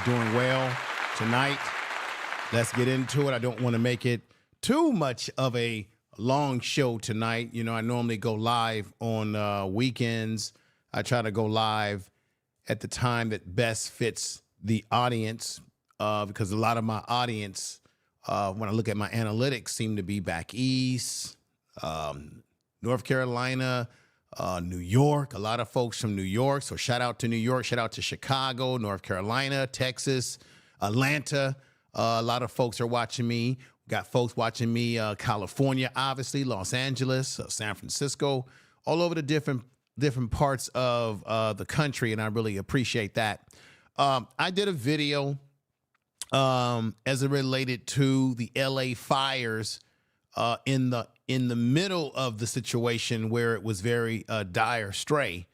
Doing well tonight. Let's get into it. I don't want to make it too much of a long show tonight. You know, I normally go live on weekends. I try to go live at the time that best fits the audience because a lot of my audience, when I look at my analytics, seem to be back east, North Carolina, New York, a lot of folks from New York. So shout out to New York, shout out to Chicago, North Carolina, Texas, Atlanta. A lot of folks are watching me. Got folks watching me, California, obviously, Los Angeles, San Francisco, all over the different parts of the country, and I really appreciate that. I did a video as it related to the LA fires in the middle of the situation where it was very dire stray.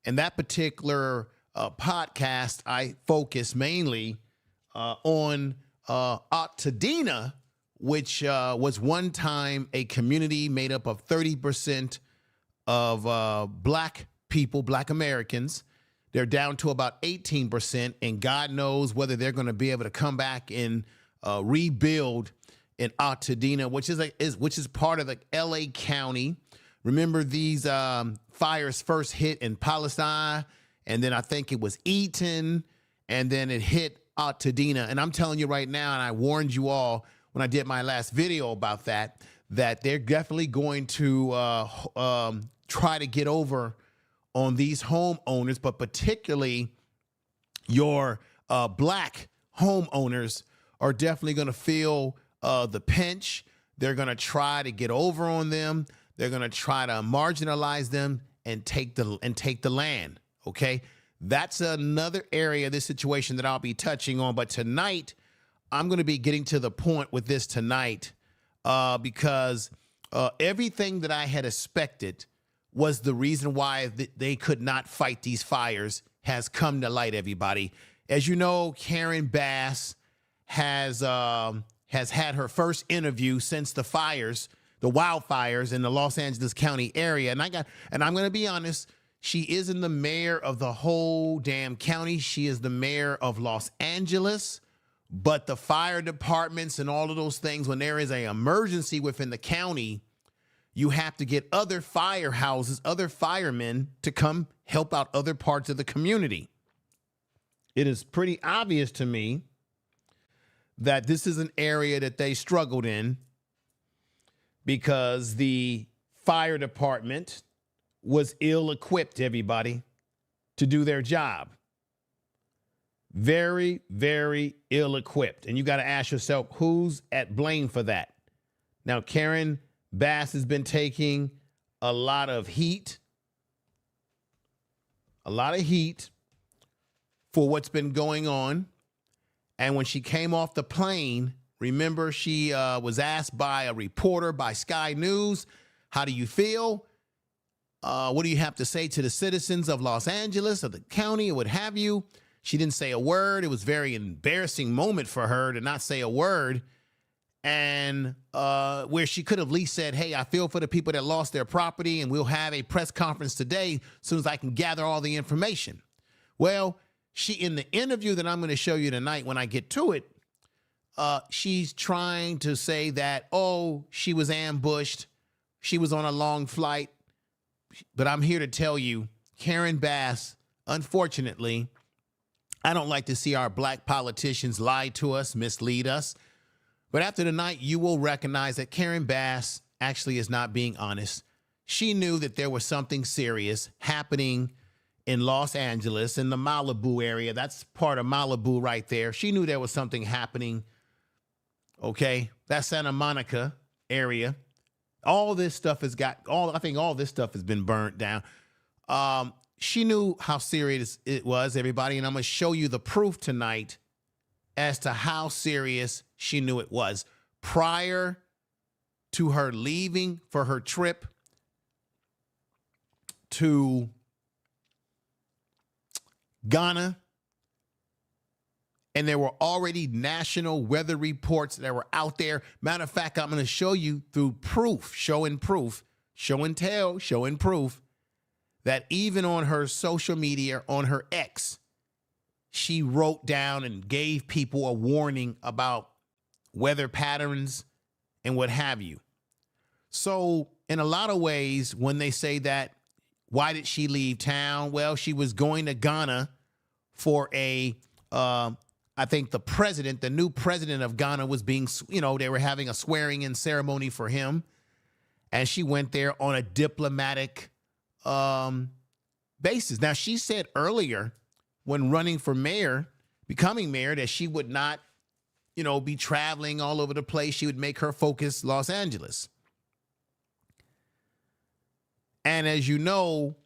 And that particular podcast, I focus mainly on Altadena, which was one time a community made up of 30% of black people, black Americans. They're down to about 18%, and God knows whether they're going to be able to come back and rebuild in Altadena, which is part of the LA County. Remember, these fires first hit in Palestine, and then I think it was Eaton, and then it hit Altadena. And I'm telling you right now, and I warned you all when I did my last video about that they're definitely going to try to get over on these homeowners, but particularly your black homeowners are definitely going to feel the pinch. They're going to try to get over on them. They're going to try to marginalize them and take the land. Okay, that's another area of this situation that I'll be touching on. But tonight, I'm going to be getting to the point with this tonight because everything that I had expected was the reason why they could not fight these fires has come to light, everybody. As you know, Karen Bass has had her first interview since the wildfires in the Los Angeles County area. And I'm going to be honest, she isn't the mayor of the whole damn county. She is the mayor of Los Angeles. But the fire departments and all of those things, when there is an emergency within the county, you have to get other firehouses, other firemen to come help out other parts of the community. It is pretty obvious to me that this is an area that they struggled in because the fire department was ill-equipped, everybody, to do their job. Very, very ill-equipped. And you got to ask yourself, who's at blame for that? Now, Karen Bass has been taking a lot of heat for what's been going on. And when she came off the plane, remember, she was asked by a reporter by Sky News, how do you feel? What do you have to say to the citizens of Los Angeles, of the county, or what have you? She didn't say a word. It was a very embarrassing moment for her to not say a word. And where she could have at least said, hey, I feel for the people that lost their property, and we'll have a press conference today as soon as I can gather all the information. Well, she, in the interview that I'm going to show you tonight when I get to it, she's trying to say that, oh, she was ambushed. She was on a long flight. But I'm here to tell you, Karen Bass, unfortunately, I don't like to see our black politicians lie to us, mislead us. But after tonight, you will recognize that Karen Bass actually is not being honest. She knew that there was something serious happening in Los Angeles, in the Malibu area. That's part of Malibu right there. She knew there was something happening. Okay, that's Santa Monica area. All this stuff I think all this stuff has been burnt down. She knew how serious it was, everybody, and I'm going to show you the proof tonight as to how serious she knew it was. Prior to her leaving for her trip to Ghana, and there were already national weather reports that were out there. Matter of fact, I'm going to show you through proof, show and tell, showing proof that even on her social media, on her X, she wrote down and gave people a warning about weather patterns and what have you. So in a lot of ways, when they say that, why did she leave town? Well, she was going to Ghana for I think the new president of Ghana was being, they were having a swearing in ceremony for him. And she went there on a diplomatic basis. Now, she said earlier when running for mayor, becoming mayor, that she would not, be traveling all over the place. She would make her focus Los Angeles. And as you know,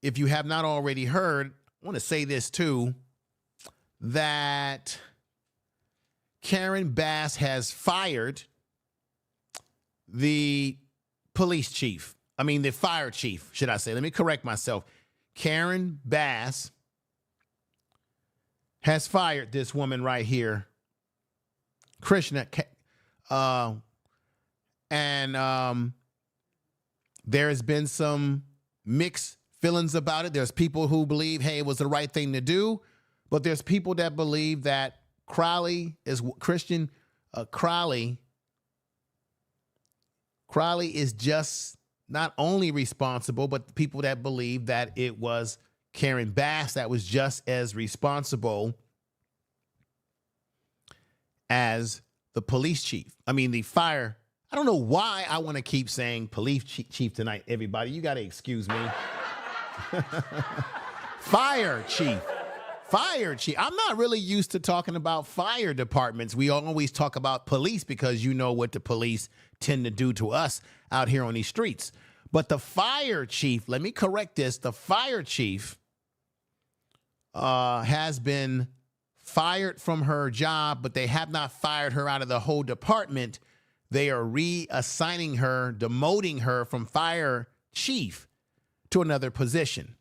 if you have not already heard, I want to say this too, that Karen Bass has fired the police chief. The fire chief, should I say. Let me correct myself. Karen Bass has fired this woman right here, Krishna. There has been some mixed feelings about it. There's people who believe, hey, it was the right thing to do. But there's people that believe that Crowley is Christian. Crowley is just not only responsible, but the people that believe that it was Karen Bass that was just as responsible as the police chief. The fire. I don't know why I want to keep saying police chief tonight, everybody. You got to excuse me. Fire chief. Fire chief. I'm not really used to talking about fire departments. We always talk about police because you know what the police tend to do to us out here on these streets. But the fire chief, let me correct this. The fire chief has been fired from her job, but they have not fired her out of the whole department. They are reassigning her, demoting her from fire chief to another position.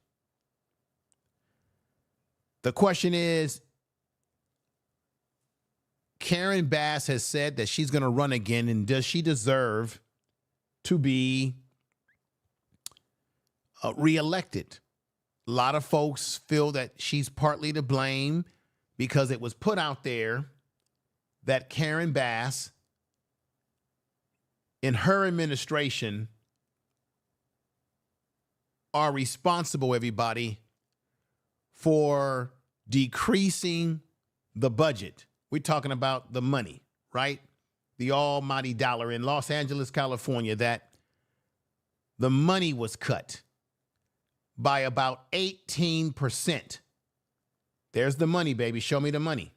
The question is, Karen Bass has said that she's going to run again, and does she deserve to be reelected? A lot of folks feel that she's partly to blame because it was put out there that Karen Bass, in her administration, are responsible, everybody, for decreasing the budget. We're talking about the money, right? The almighty dollar in Los Angeles, California, that the money was cut by about 18%. There's the money, baby. Show me the money.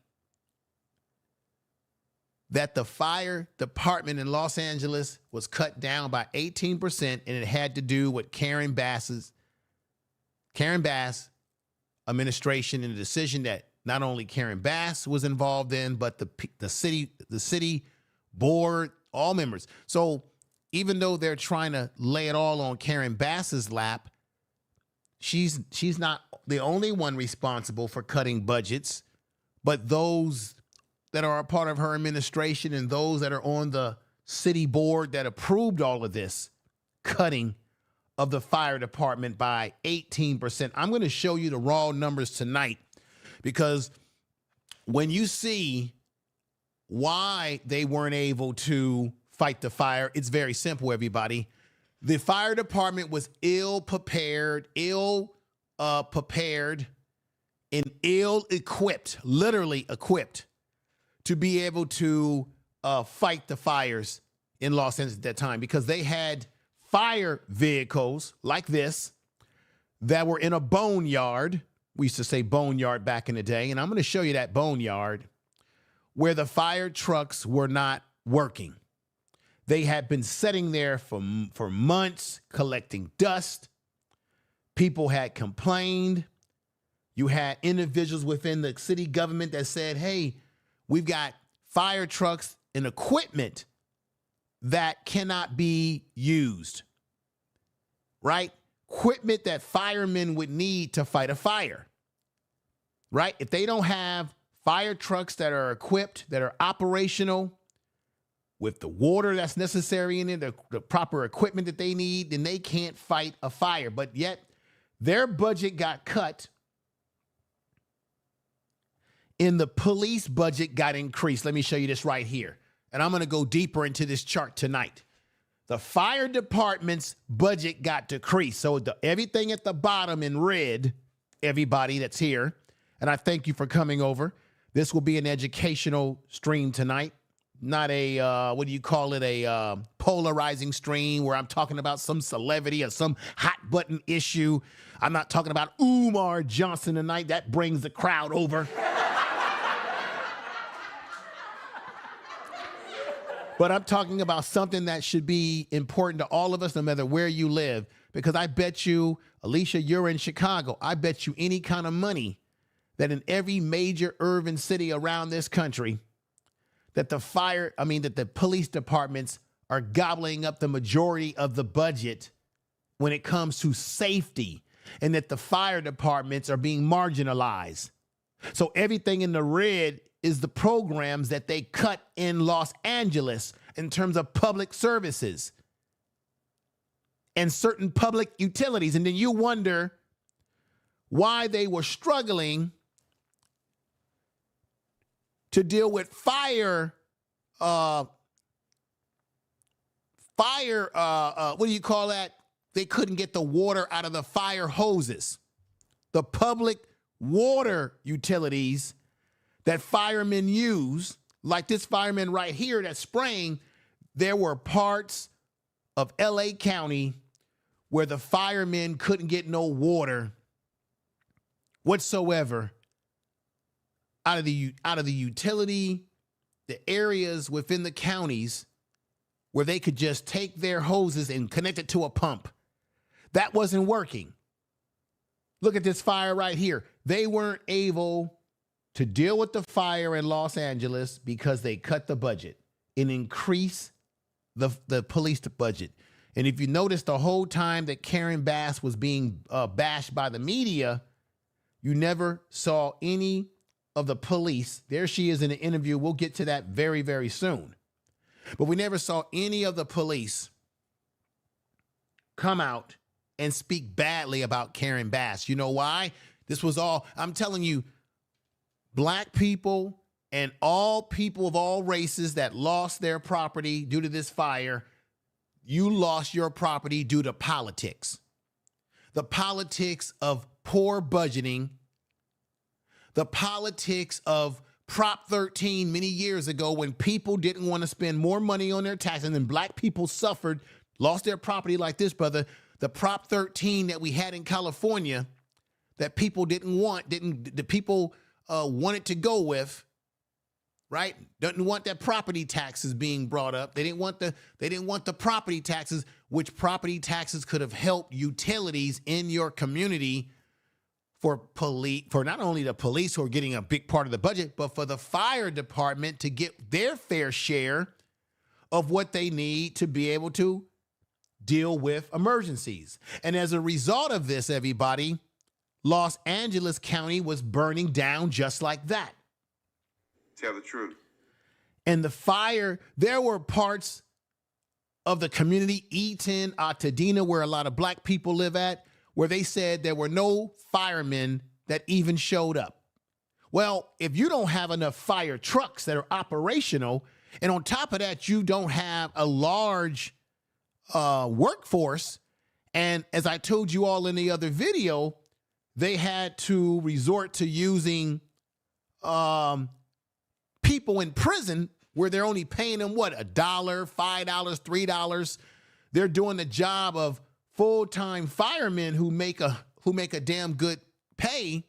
That the fire department in Los Angeles was cut down by 18%, and it had to do with Karen Bass administration and a decision that not only Karen Bass was involved in, but the city board, all members. So even though they're trying to lay it all on Karen Bass's lap, she's not the only one responsible for cutting budgets, but those that are a part of her administration and those that are on the city board that approved all of this cutting of the fire department by 18%. I'm going to show you the raw numbers tonight, because when you see why they weren't able to fight the fire, it's very simple, everybody. The fire department was ill-prepared and ill-equipped, literally equipped, to be able to fight the fires in Los Angeles at that time, because they had fire vehicles like this that were in a boneyard. We used to say boneyard back in the day, and I'm going to show you that boneyard where the fire trucks were not working. They had been sitting there for months collecting dust. People had complained. You had individuals within the city government that said, hey, we've got fire trucks and equipment that cannot be used, right? Equipment that firemen would need to fight a fire, right? If they don't have fire trucks that are equipped, that are operational, with the water that's necessary in it, the proper equipment that they need, then they can't fight a fire. But yet their budget got cut in the police budget got increased. Let me show you this right here. And I'm going to go deeper into this chart tonight. The fire department's budget got decreased. So everything at the bottom in red, everybody that's here, and I thank you for coming over. This will be an educational stream tonight, not a, what do you call it, a polarizing stream where I'm talking about some celebrity or some hot button issue. I'm not talking about Umar Johnson tonight. That brings the crowd over. But I'm talking about something that should be important to all of us, no matter where you live. Because I bet you, Alicia, you're in Chicago. I bet you any kind of money that in every major urban city around this country, that the police departments are gobbling up the majority of the budget when it comes to safety, and that the fire departments are being marginalized. So everything in the red is the programs that they cut in Los Angeles in terms of public services and certain public utilities. And then you wonder why they were struggling to deal with what do you call that? They couldn't get the water out of the fire hoses. The public water utilities that firemen use, like this fireman right here that's spraying, there were parts of LA County where the firemen couldn't get no water whatsoever out of the utility, the areas within the counties where they could just take their hoses and connect it to a pump. That wasn't working. Look at this fire right here. They weren't able to deal with the fire in Los Angeles because they cut the budget and increased the police budget. And if you notice, the whole time that Karen Bass was being bashed by the media, you never saw any of the police. There she is in an interview. We'll get to that very, very soon. But we never saw any of the police come out and speak badly about Karen Bass. You know why? This was all, I'm telling you, Black people and all people of all races that lost their property due to this fire, you lost your property due to politics. The politics of poor budgeting, the politics of Prop 13 many years ago when people didn't want to spend more money on their taxes and Black people suffered, lost their property like this, brother. The Prop 13 that we had in California that people didn't want, the people wanted to go with, right? Didn't want that property taxes being brought up. They didn't want the property taxes, which property taxes could have helped utilities in your community for not only the police who are getting a big part of the budget, but for the fire department to get their fair share of what they need to be able to deal with emergencies. And as a result of this, everybody, Los Angeles County was burning down just like that. Tell the truth. And the fire, there were parts of the community, Eaton, Altadena, where a lot of Black people live at, where they said there were no firemen that even showed up. Well, if you don't have enough fire trucks that are operational, and on top of that, you don't have a large workforce, and as I told you all in the other video, they had to resort to using people in prison where they're only paying them, what, $1, $5, $3. They're doing the job of full-time firemen who make a damn good pay.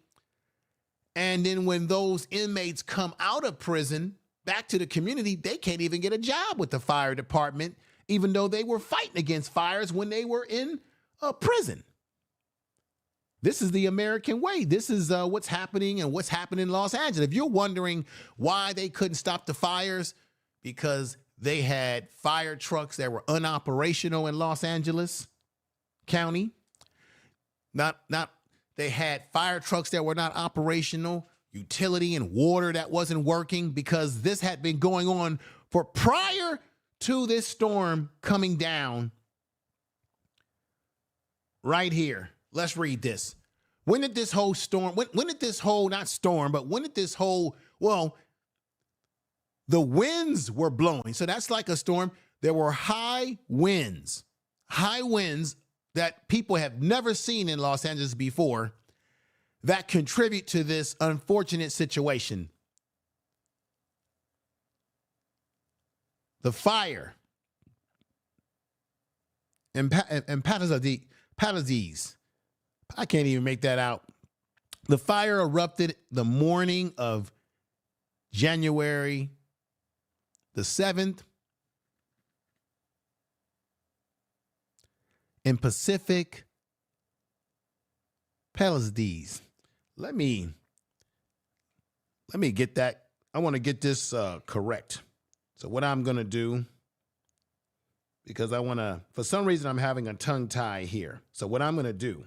And then when those inmates come out of prison back to the community, they can't even get a job with the fire department, even though they were fighting against fires when they were in prison. This is the American way. This is what's happening and what's happening in Los Angeles. If you're wondering why they couldn't stop the fires, because they had fire trucks that were unoperational in Los Angeles County. They had fire trucks that were not operational, utility and water that wasn't working, because this had been going on for prior to this storm coming down right here. Let's read this. When did this whole storm, when did this whole, not storm, but when did this whole, well, the winds were blowing. So that's like a storm. There were high winds that people have never seen in Los Angeles before that contribute to this unfortunate situation. The fire in Palisades, I can't even make that out. The fire erupted the morning of January the 7th in Pacific Palisades. Let me get that. I want to get this correct. So what I'm going to do, because I want to, for some reason, I'm having a tongue tie here. So what I'm going to do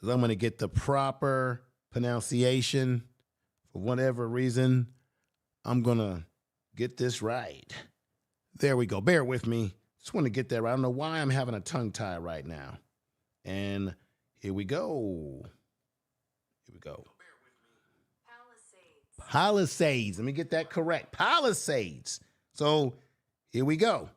is I'm going to get the proper pronunciation. For whatever reason, I'm going to get this right. There we go. Bear with me. Just want to get that right. I don't know why I'm having a tongue tie right now. And here we go. Here we go. Palisades. Let me get that correct. Palisades. So here we go.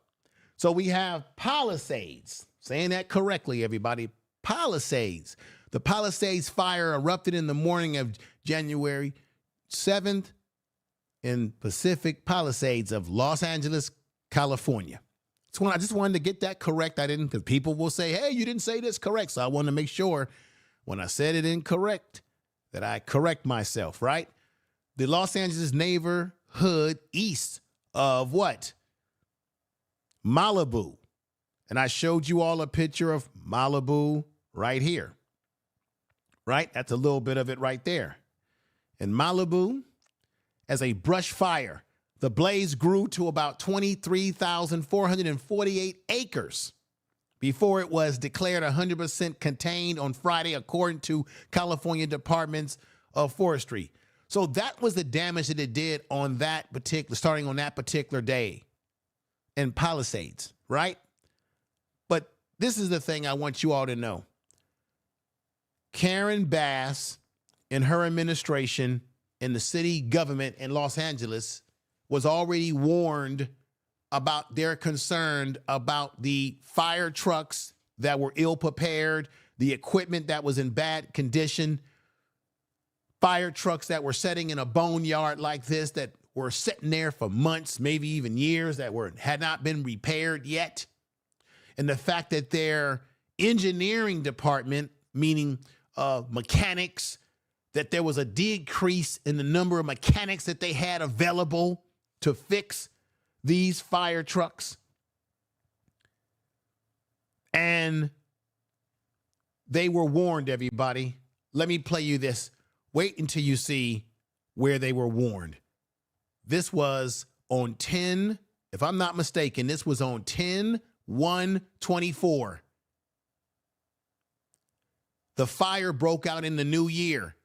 So we have Palisades. Saying that correctly, everybody. Palisades. The Palisades fire erupted in the morning of January 7th in Pacific Palisades of Los Angeles, California. So I just wanted to get that correct. I didn't, because people will say, hey, you didn't say this correct. So I want to make sure when I said it incorrect that I correct myself, right? The Los Angeles neighborhood east of what? Malibu. And I showed you all a picture of Malibu right here. Right? That's a little bit of it right there. In Malibu, as a brush fire, the blaze grew to about 23,448 acres before it was declared 100% contained on Friday, according to California Departments of Forestry. So that was the damage that it did on that particular, starting on that particular day in Palisades, right? But this is the thing I want you all to know. Karen Bass and her administration and the city government in Los Angeles was already warned about their concern about the fire trucks that were ill prepared, the equipment that was in bad condition, fire trucks that were sitting in a boneyard like this that were sitting there for months, maybe even years, that had not been repaired yet. And the fact that their engineering department, meaning mechanics, that there was a decrease in the number of mechanics that they had available to fix these fire trucks. And they were warned, everybody. Let me play you this. Wait until you see where they were warned. This was on 10, if I'm not mistaken, this was on 10/1/24. The fire broke out in the new year.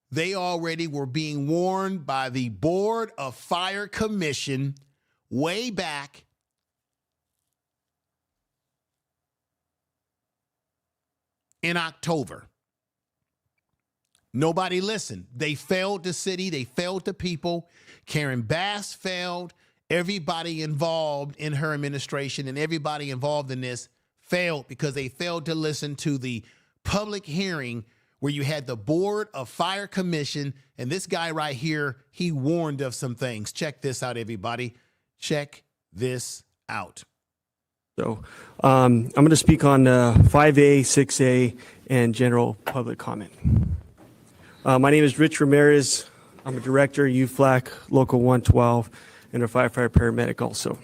They already were being warned by the Board of Fire Commission way back in October. Nobody listened. They failed the city. They failed the people. Karen Bass failed. Everybody involved in her administration and everybody involved in this failed because they failed to listen to the public hearing where you had the Board of Fire Commission, and this guy right here, he warned of some things. Check this out, everybody. Check this out. So I'm going to speak on 5A, 6A, and general public comment. My name is Rich Ramirez. I'm a director, UFLAC, Local 112, and a firefighter paramedic also.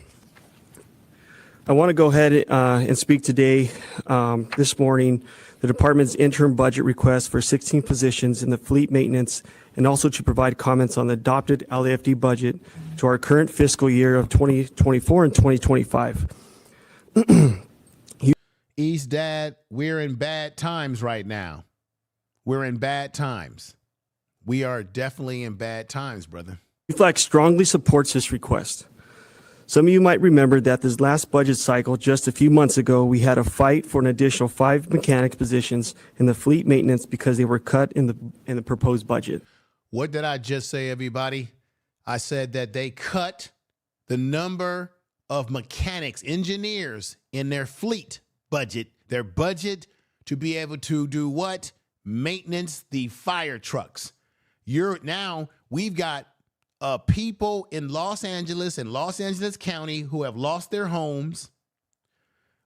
I want to go ahead and speak today, this morning, the department's interim budget request for 16 positions in the fleet maintenance, and also to provide comments on the adopted LAFD budget to our current fiscal year of 2024 and 2025. East Dad, we're in bad times right now. We're in bad times. We are definitely in bad times, brother. UFLAC strongly supports this request. Some of you might remember that this last budget cycle, just a few months ago, we had a fight for an additional 5 mechanic positions in the fleet maintenance because they were cut in the proposed budget. What did I just say, everybody? I said that they cut the number of mechanics, engineers in their fleet budget, their budget to be able to do what? Maintenance the fire trucks. We've got people in Los Angeles and Los Angeles County who have lost their homes.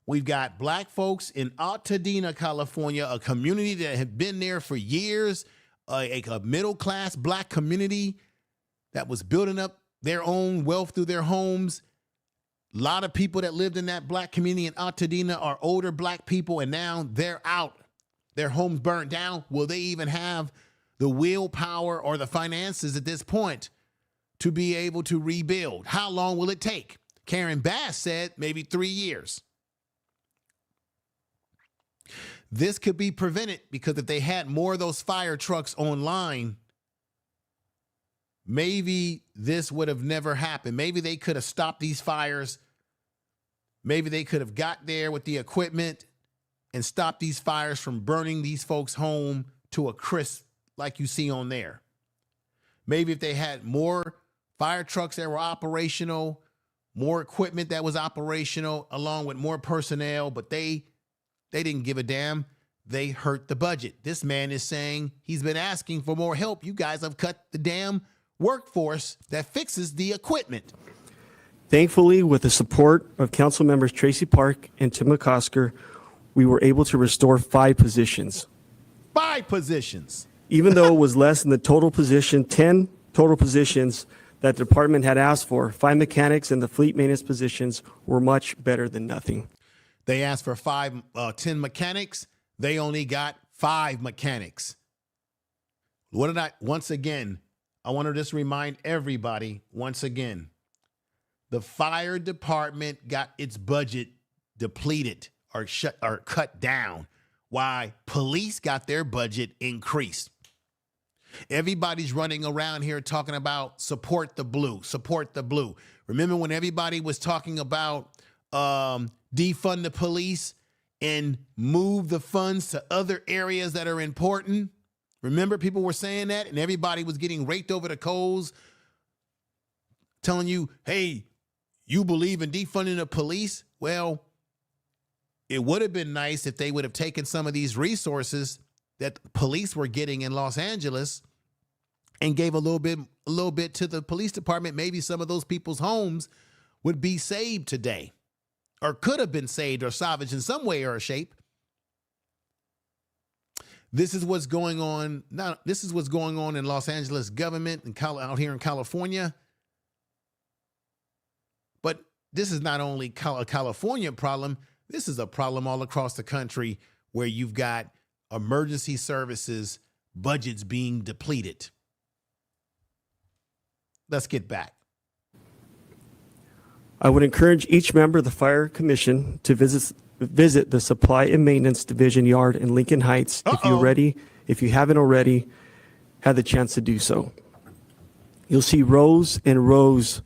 We've got black folks in Altadena, California, a community that have been there for years, a middle-class black community that was building up their own wealth through their homes. A lot of people that lived in that black community in Altadena are older black people, and now they're out. Their homes burnt down. Will they even have the willpower or the finances at this point to be able to rebuild? How long will it take? Karen Bass said maybe 3 years. This could be prevented because if they had more of those fire trucks online, maybe this would have never happened. Maybe they could have stopped these fires. Maybe they could have got there with the equipment and stopped these fires from burning these folks' home to a crisp like you see on there. Maybe if they had more fire trucks that were operational, more equipment that was operational, along with more personnel, but they didn't give a damn. They hurt the budget. This man is saying he's been asking for more help. You guys have cut the damn workforce that fixes the equipment. Thankfully, with the support of council members Tracy Park and Tim McCosker, we were able to restore 5 positions. 5 positions. Even though it was less than the 10 total positions that the department had asked for, 5 mechanics and the fleet maintenance positions were much better than nothing. They asked for 10 mechanics. They only got 5 mechanics. Once again, I want to just remind everybody once again, the fire department got its budget depleted or cut down. Why? Police got their budget increased. Everybody's running around here talking about support the blue, support the blue. Remember when everybody was talking about defund the police and move the funds to other areas that are important? Remember people were saying that, and everybody was getting raked over the coals, telling you, hey, you believe in defunding the police? Well, it would have been nice if they would have taken some of these resources that police were getting in Los Angeles and gave a little bit to the police department. Maybe some of those people's homes would be saved today, or could have been saved or salvaged in some way or shape. This is what's going on now. This is what's going on in Los Angeles government and out here in California. But this is not only a California problem. This is a problem all across the country where you've got emergency services budgets being depleted. Let's get back. I would encourage each member of the Fire Commission to visit the Supply and Maintenance Division Yard in Lincoln Heights if you haven't already had the chance to do so. You'll see rows and rows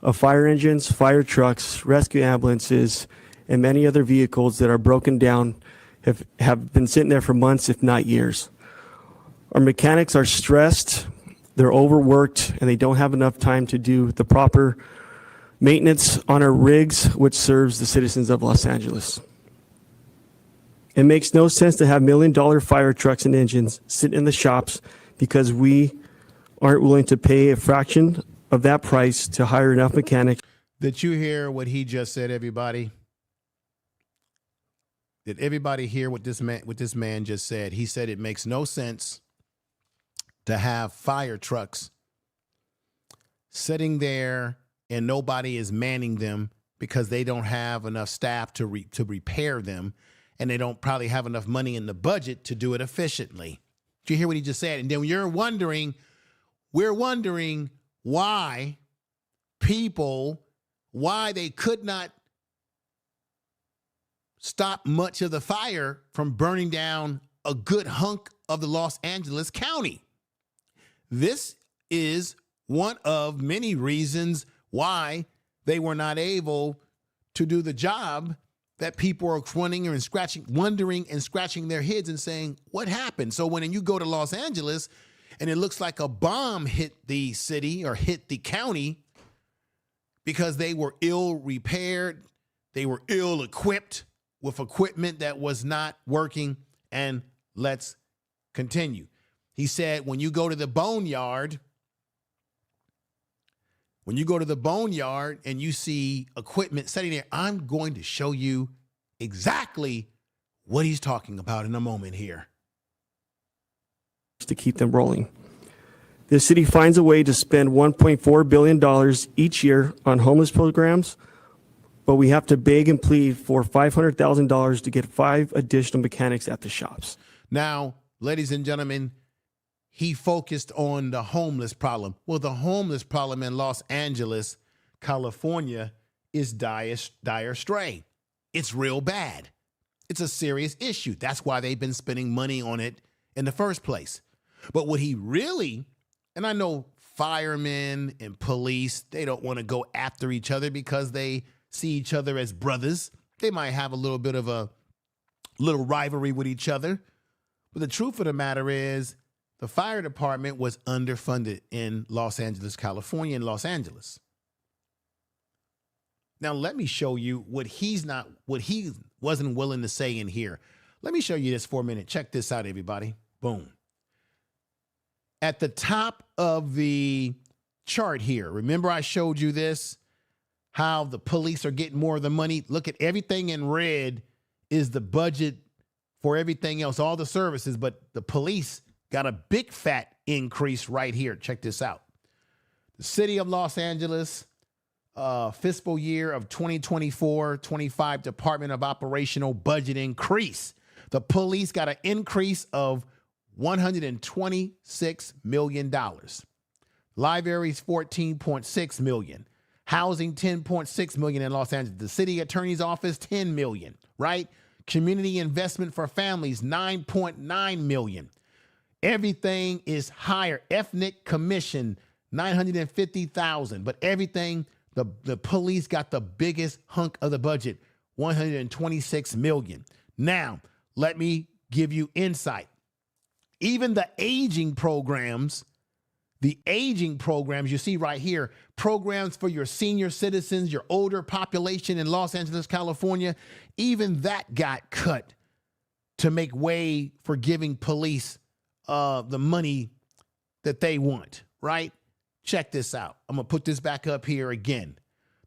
of fire engines, fire trucks, rescue ambulances, and many other vehicles that are broken down, have been sitting there for months, if not years. Our mechanics are stressed, they're overworked, and they don't have enough time to do the proper maintenance on our rigs, which serves the citizens of Los Angeles. It makes no sense to have $1 million fire trucks and engines sit in the shops because we aren't willing to pay a fraction of that price to hire enough mechanics. Did you hear what he just said, everybody? Did everybody hear what this man just said? He said it makes no sense to have fire trucks sitting there and nobody is manning them because they don't have enough staff to repair them, and they don't probably have enough money in the budget to do it efficiently. Did you hear what he just said? And then we're wondering why they could not stop much of the fire from burning down a good hunk of the Los Angeles County. This is one of many reasons why they were not able to do the job that people are wondering and scratching their heads and saying, what happened? So when you go to Los Angeles and it looks like a bomb hit the city or hit the county because they were ill repaired, they were ill equipped with equipment that was not working. And let's continue. He said, when you go to the boneyard and you see equipment sitting there, I'm going to show you exactly what he's talking about in a moment here. To keep them rolling. The city finds a way to spend $1.4 billion each year on homeless programs, but we have to beg and plead for $500,000 to get 5 additional mechanics at the shops. Now, ladies and gentlemen, he focused on the homeless problem. Well, the homeless problem in Los Angeles, California, is dire straits. It's real bad. It's a serious issue. That's why they've been spending money on it in the first place. But what he really, and I know firemen and police, they don't want to go after each other because they see each other as brothers. They might have a little bit of a little rivalry with each other. But the truth of the matter is the fire department was underfunded in Los Angeles, California, and Los Angeles. Now, let me show you what he wasn't willing to say in here. Let me show you this for a minute. Check this out, everybody. Boom. At the top of the chart here, remember I showed you this, how the police are getting more of the money. Look at everything in red is the budget for everything else, all the services, but the police got a big fat increase right here. Check this out. The city of Los Angeles, fiscal year of 2024-25 Department of Operational budget increase. The police got an increase of $126 million. Libraries, $14.6 million. Housing, $10.6 million in Los Angeles. The city attorney's office, $10 million, right? Community investment for families, $9.9 million. Everything is higher. Ethnic commission, $950,000. But everything, the police got the biggest hunk of the budget, $126 million. Now, let me give you insight. Even the aging programs you see right here, programs for your senior citizens, your older population in Los Angeles, California, even that got cut to make way for giving police the money that they want, right? Check this out. I'm going to put this back up here again.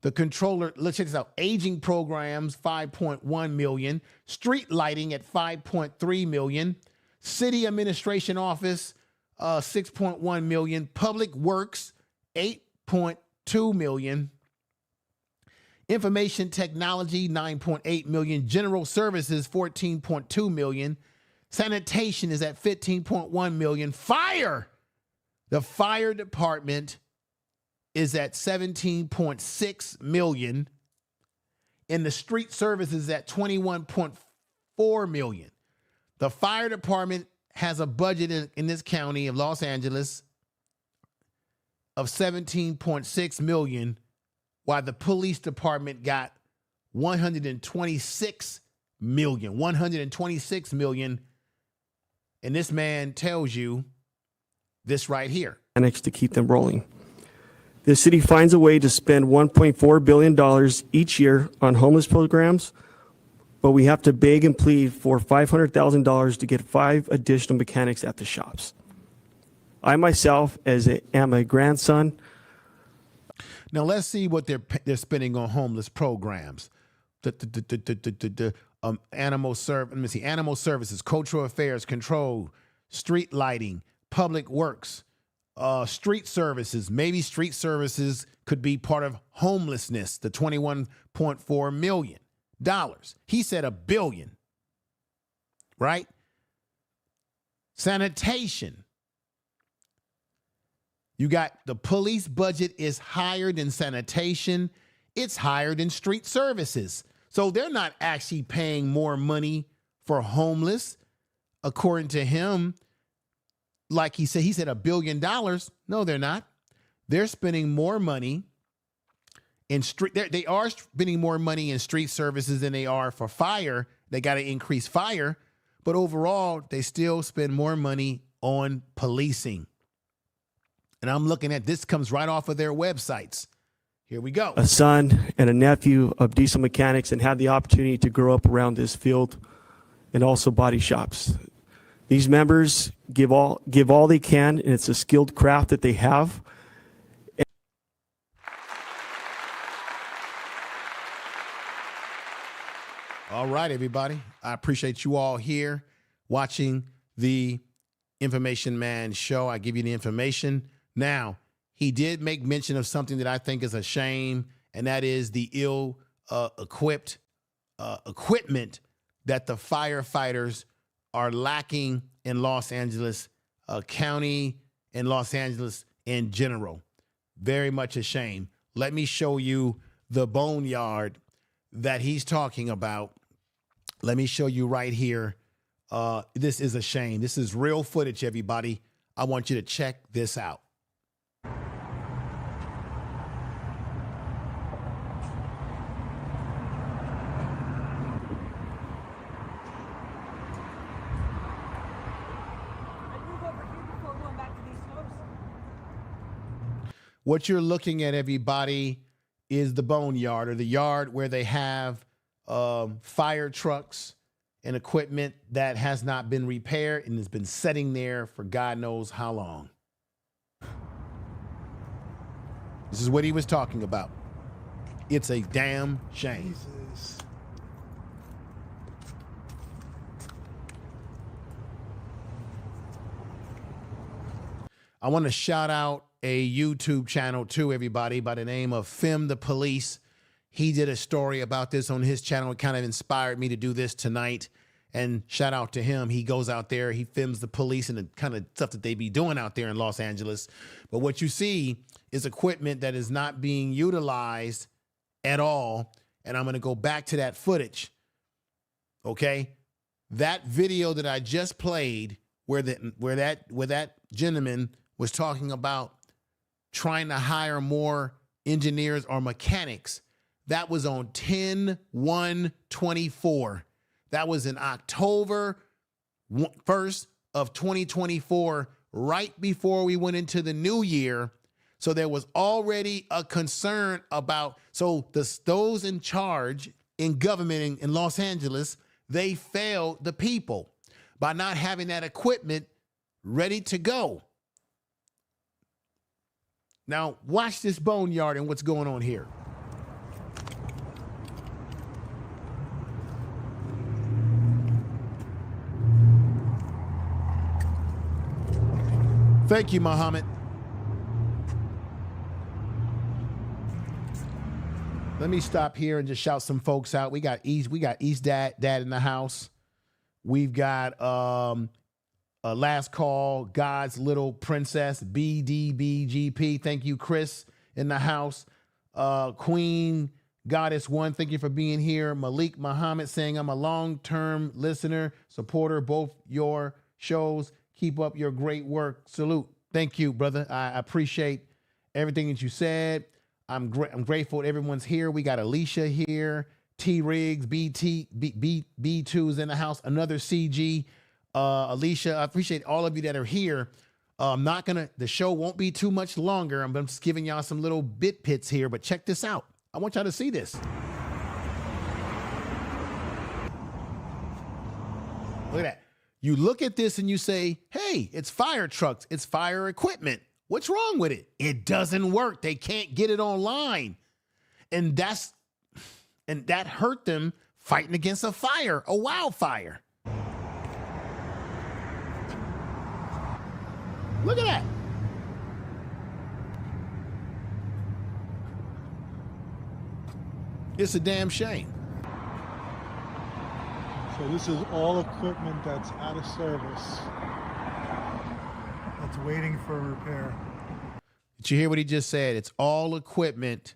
The controller, let's check this out. Aging programs, $5.1 million. Street lighting at $5.3 million. City administration office, $6.1 million. Public works, $8.2 million. Information technology, $9.8 million. General services, $14.2 million. Sanitation is at $15.1 million. Fire, the fire department is at $17.6 million. And the street services at $21.4 million. The fire department has a budget in this county of Los Angeles of $17.6 million, while the police department got $126 million. And this man tells you this right here. Mechanics to keep them rolling. The city finds a way to spend $1.4 billion each year on homeless programs, but we have to beg and plead for $500,000 to get 5 additional mechanics at the shops. I myself, am a grandson. Now let's see what they're spending on homeless programs. Animal services, cultural affairs, control, street lighting, public works, street services. Maybe street services could be part of homelessness. The $21.4 million. He said $1 billion, right? Sanitation. You got the police budget is higher than sanitation. It's higher than street services. So they're not actually paying more money for homeless, according to him. Like he said $1 billion. No, they're not. They're spending more money in street. They are spending more money in street services than they are for fire. They got to increase fire, but overall, they still spend more money on policing. And I'm looking at this, comes right off of their websites. Here we go. A son and a nephew of diesel mechanics and had the opportunity to grow up around this field and also body shops. These members give all they can, and it's a skilled craft that they have. All right, everybody. I appreciate you all here watching the Information Man show. I give you the information. Now, he did make mention of something that I think is a shame, and that is the ill-equipped equipment that the firefighters are lacking in Los Angeles County and Los Angeles in general. Very much a shame. Let me show you the boneyard that he's talking about. Let me show you right here. This is a shame. This is real footage, everybody. I want you to check this out. What you're looking at, everybody, is the boneyard, or the yard where they have fire trucks and equipment that has not been repaired and has been sitting there for God knows how long. This is what he was talking about. It's a damn shame. Jesus. I want to shout out a YouTube channel to everybody by the name of Film the Police. He did a story about this on his channel. It kind of inspired me to do this tonight. And shout out to him. He goes out there, he films the police and the kind of stuff that they be doing out there in Los Angeles. But what you see is equipment that is not being utilized at all. And I'm going to go back to that footage. Okay. That video that I just played where that gentleman was talking about trying to hire more engineers or mechanics. That was on 10/1/24. That was in October 1st of 2024, right before we went into the new year. So there was already a concern about, those in charge in government in Los Angeles, they failed the people by not having that equipment ready to go. Now, watch this boneyard and what's going on here. Thank you, Muhammad. Let me stop here and just shout some folks out. We got East Dad in the house. We've got Last Call, God's Little Princess, BDBGP. Thank you, Chris, in the house. Queen Goddess One, thank you for being here. Malik Muhammad saying, I'm a long-term listener, supporter, both your shows. Keep up your great work. Salute. Thank you, brother. I appreciate everything that you said. I'm grateful that everyone's here. We got Alicia here, T Riggs, B2's in the house, another CG. Alicia, I appreciate all of you that are here. The show won't be too much longer. I'm just giving y'all some little bit pits here, but check this out. I want y'all to see this. Look at that. You look at this and you say, hey, it's fire trucks, it's fire equipment. What's wrong with it? It doesn't work. They can't get it online. And that hurt them fighting against a fire, a wildfire. Look at that. It's a damn shame. So this is all equipment that's out of service, that's waiting for repair. Did you hear what he just said? It's all equipment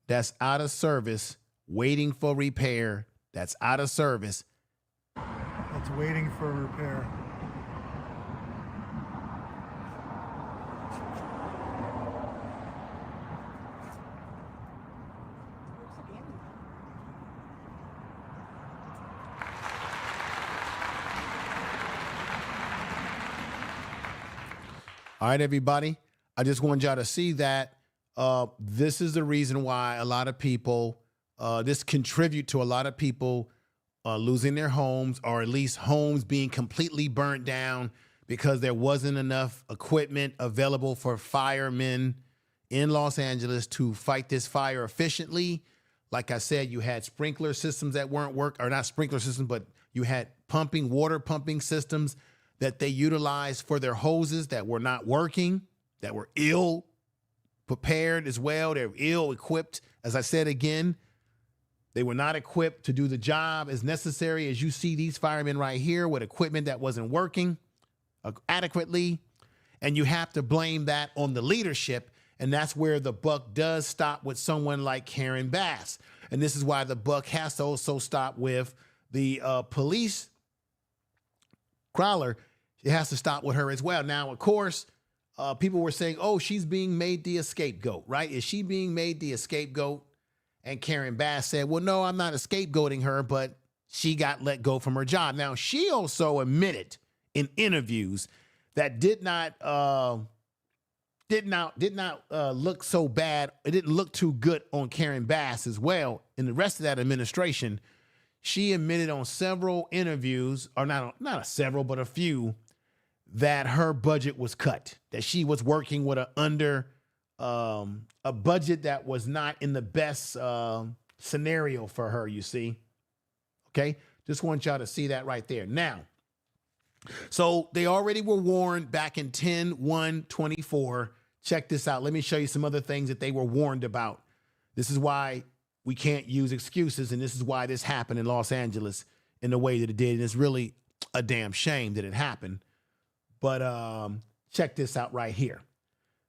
that's out of service, waiting for repair, that's out of service. That's waiting for repair. All right, everybody. I just wanted y'all to see that this is the reason why a lot of people, this contribute to a lot of people losing their homes, or at least homes being completely burnt down because there wasn't enough equipment available for firemen in Los Angeles to fight this fire efficiently. Like I said, you had sprinkler systems that weren't or not sprinkler systems, but you had water pumping systems that they utilized for their hoses that were not working, that were ill prepared as well. They're ill equipped. As I said again, they were not equipped to do the job as necessary as you see these firemen right here with equipment that wasn't working adequately. And you have to blame that on the leadership. And that's where the buck does stop with someone like Karen Bass. And this is why the buck has to also stop with the police Crowley. It has to stop with her as well. Now, of course, people were saying, oh, she's being made the scapegoat, right? Is she being made the scapegoat? And Karen Bass said, well, no, I'm not scapegoating her, but she got let go from her job. Now, she also admitted in interviews that did not look so bad. It didn't look too good on Karen Bass as well. In the rest of that administration, she admitted on several interviews, or not several, but a few, that her budget was cut, that she was working with a budget that was not in the best scenario for her, you see. Okay, just want y'all to see that right there. Now, so they already were warned back in 10/1/24. Check this out. Let me show you some other things that they were warned about. This is why we can't use excuses, and this is why this happened in Los Angeles in the way that it did. And it's really a damn shame that it happened. But check this out right here.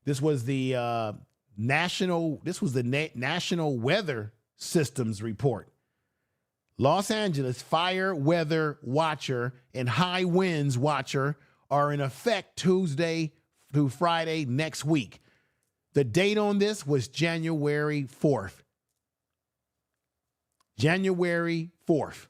This was the National Weather Systems report. Los Angeles Fire Weather Watcher and High Winds Watcher are in effect Tuesday through Friday next week. The date on this was January 4th. January 4th.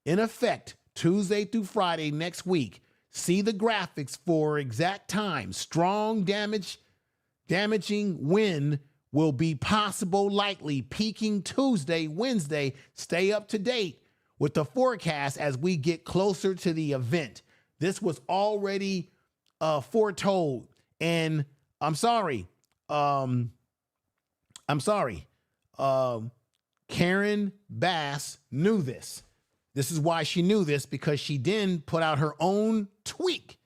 In effect, Tuesday through Friday next week. See the graphics for exact time. Strong damaging wind will be possible, likely peaking Tuesday, Wednesday. Stay up to date with the forecast as we get closer to the event. This was already foretold. And I'm sorry. Karen Bass knew this. This is why she knew this, because she then put out her own tweak.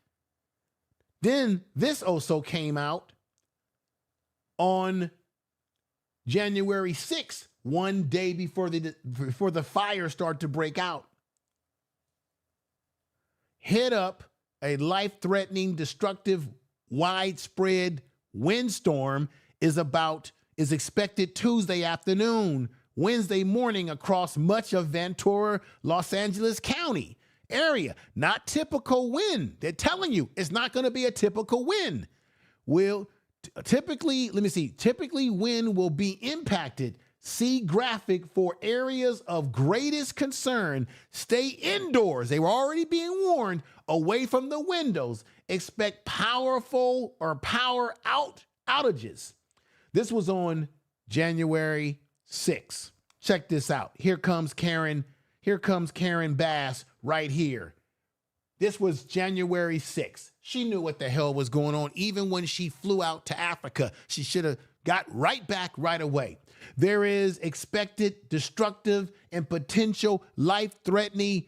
Then this also came out on January 6th, one day before the fire started to break out. Hit up a life-threatening, destructive, widespread windstorm is expected Tuesday afternoon, Wednesday morning across much of Ventura, Los Angeles County area. Not typical wind. They're telling you it's not going to be a typical wind. Typically wind will be impacted. See graphic for areas of greatest concern. Stay indoors. They were already being warned, away from the windows. Expect power outages. This was on January 6th. Check this out. Here comes Karen Bass right here. This was January 6th. She knew what the hell was going on. Even when she flew out to Africa, she should have got right back right away. There is expected destructive and potential life-threatening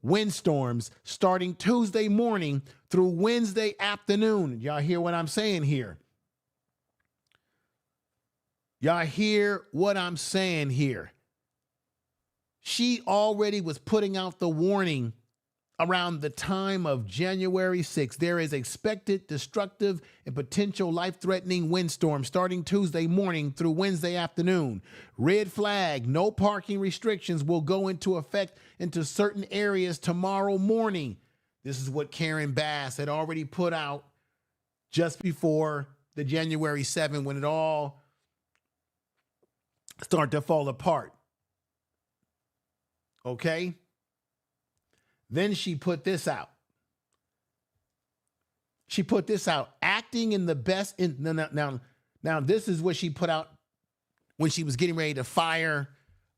windstorms starting Tuesday morning through Wednesday afternoon. Y'all hear what I'm saying here? Y'all hear what I'm saying here? She already was putting out the warning around the time of January 6th. There is expected destructive and potential life-threatening windstorms starting Tuesday morning through Wednesday afternoon. Red flag, no parking restrictions will go into effect into certain areas tomorrow morning. This is what Karen Bass had already put out just before the January 7th, when it all started to fall apart. Okay? Then she put this out. She put this out, acting in the best. Now, this is what she put out when she was getting ready to fire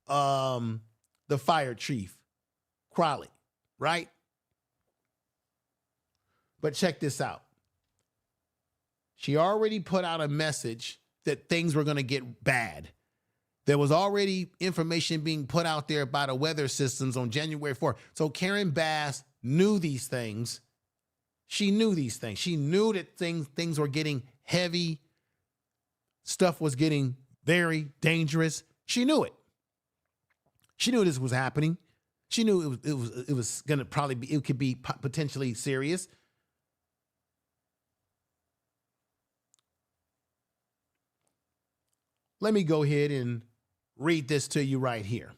the fire chief, Crowley, right? But check this out. She already put out a message that things were going to get bad. There was already information being put out there by the weather systems on January 4th. So Karen Bass knew these things. She knew these things. She knew that things were getting heavy. Stuff was getting very dangerous. She knew it. She knew this was happening. She knew it was going to probably be, it could be potentially serious. Let me go ahead and read this to you right here.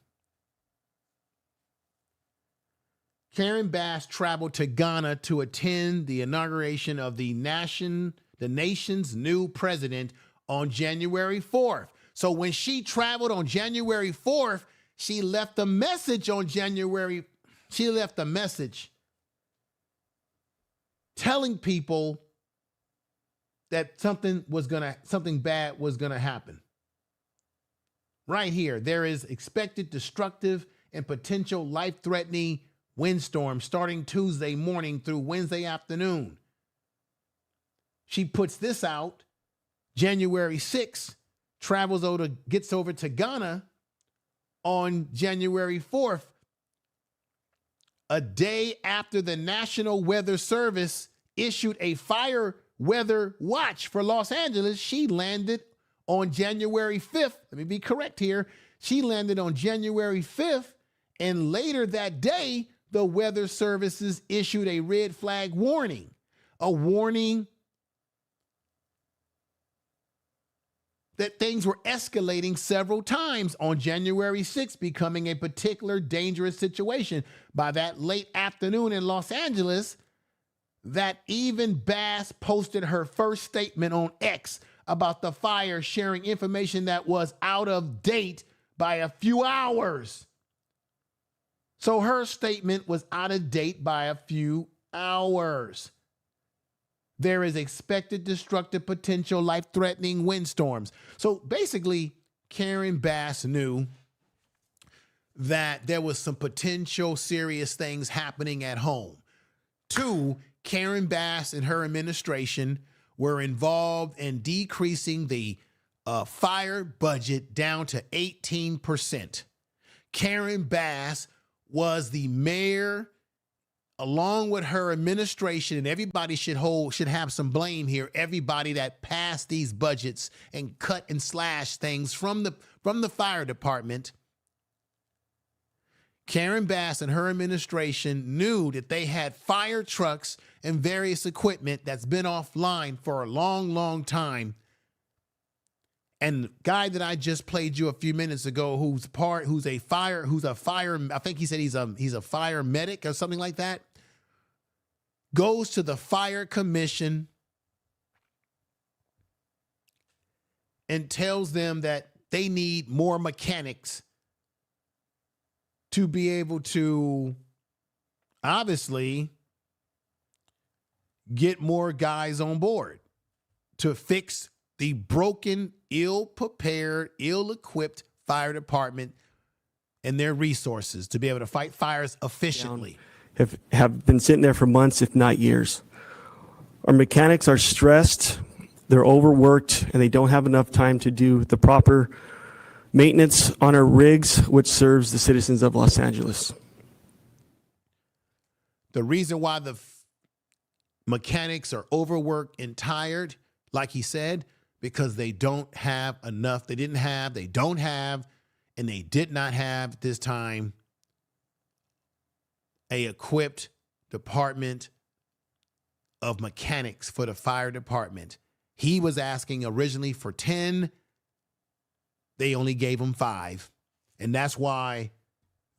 Karen Bass traveled to Ghana to attend the inauguration of the nation's new president on January 4th. So when she traveled on January 4th, she left a message on January. She left a message telling people that something bad was gonna happen. Right here, there is expected destructive and potential life-threatening windstorm starting Tuesday morning through Wednesday afternoon. She puts this out January 6th, gets over to Ghana on January 4th, a day after the National Weather Service issued a fire weather watch for Los Angeles. She landed on January 5th. Let me be correct here. She landed on January 5th, and later that day, the weather services issued a red flag warning, a warning that things were escalating several times on January 6th, becoming a particular dangerous situation. By that late afternoon in Los Angeles, that even Bass posted her first statement on X about the fire, sharing information that was out of date by a few hours. So her statement was out of date by a few hours. There is expected destructive potential, life-threatening windstorms. So basically, Karen Bass knew that there was some potential serious things happening at home. 2, Karen Bass and her administration were involved in decreasing the fire budget down to 18%. Karen Bass was the mayor, along with her administration, and everybody should have some blame here. Everybody that passed these budgets and cut and slashed things from the fire department. Karen Bass and her administration knew that they had fire trucks and various equipment that's been offline for a long, long time. And the guy that I just played you a few minutes ago, who's a fire, I think he said he's a fire medic or something like that, goes to the fire commission and tells them that they need more mechanics to be able to obviously get more guys on board to fix the broken, ill-prepared, ill-equipped fire department and their resources to be able to fight fires efficiently. Have been sitting there for months, if not years. Our mechanics are stressed, they're overworked, and they don't have enough time to do the proper maintenance on our rigs, which serves the citizens of Los Angeles. The reason why the mechanics are overworked and tired, like he said, because they don't have enough. They don't have, and they did not have at this time a equipped department of mechanics for the fire department. He was asking originally for 10. They only gave him 5. And that's why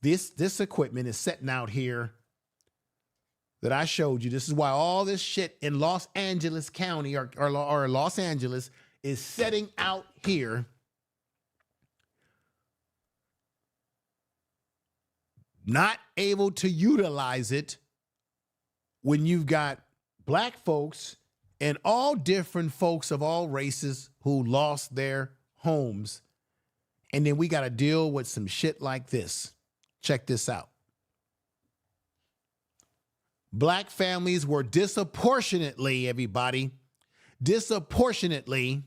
this equipment is sitting out here that I showed you. This is why all this shit in Los Angeles County or Los Angeles is setting out here. Not able to utilize it when you've got black folks and all different folks of all races who lost their homes. And then we got to deal with some shit like this. Check this out. Black families were disproportionately, everybody, disproportionately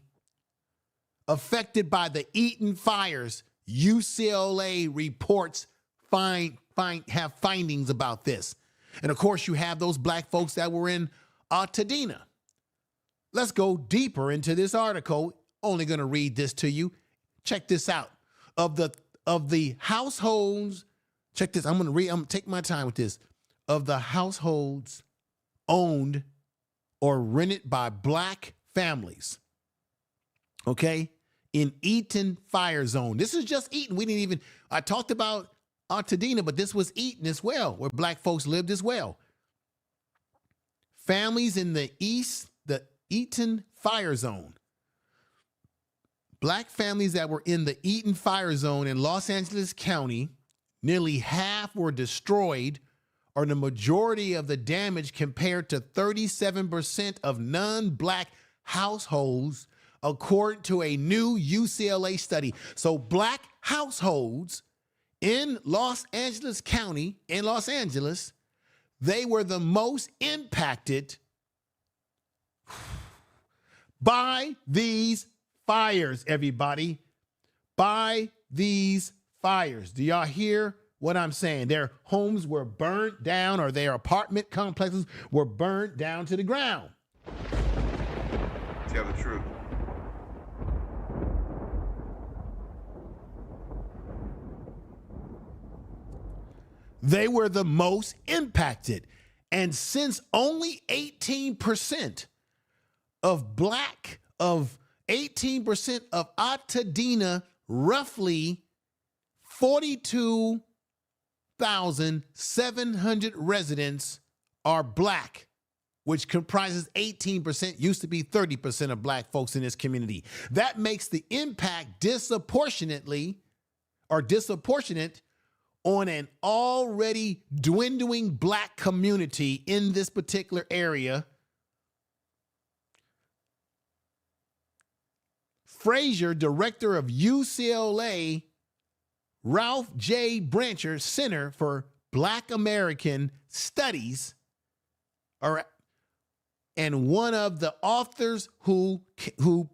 affected by the Eaton fires. UCLA reports have findings about this. And of course, you have those black folks that were in Altadena. Let's go deeper into this article. Only going to read this to you. Check this out. Of the households, check this. I'm going to take my time with this. Of the households owned or rented by black families, okay, in Eaton fire zone. This is just Eaton. We didn't even, I talked about Altadena, but this was Eaton as well, where black folks lived as well. Families in the Eaton fire zone. Black families that were in the Eaton fire zone in Los Angeles County, nearly half were destroyed, or the majority of the damage, compared to 37% of non-black households, according to a new UCLA study. So black households in Los Angeles County, in Los Angeles, they were the most impacted by these fires, everybody. By these fires. Do y'all hear what I'm saying? Their homes were burnt down, or their apartment complexes were burnt down to the ground. Tell the truth. They were the most impacted. And since only 18% of 18% of Altadena, roughly 42,700 residents are black, which comprises 18%, used to be 30% of black folks in this community. That makes the impact disproportionate on an already dwindling black community in this particular area. Frazier, director of UCLA, Ralph J. Brancher Center for Black American Studies, and one of the authors who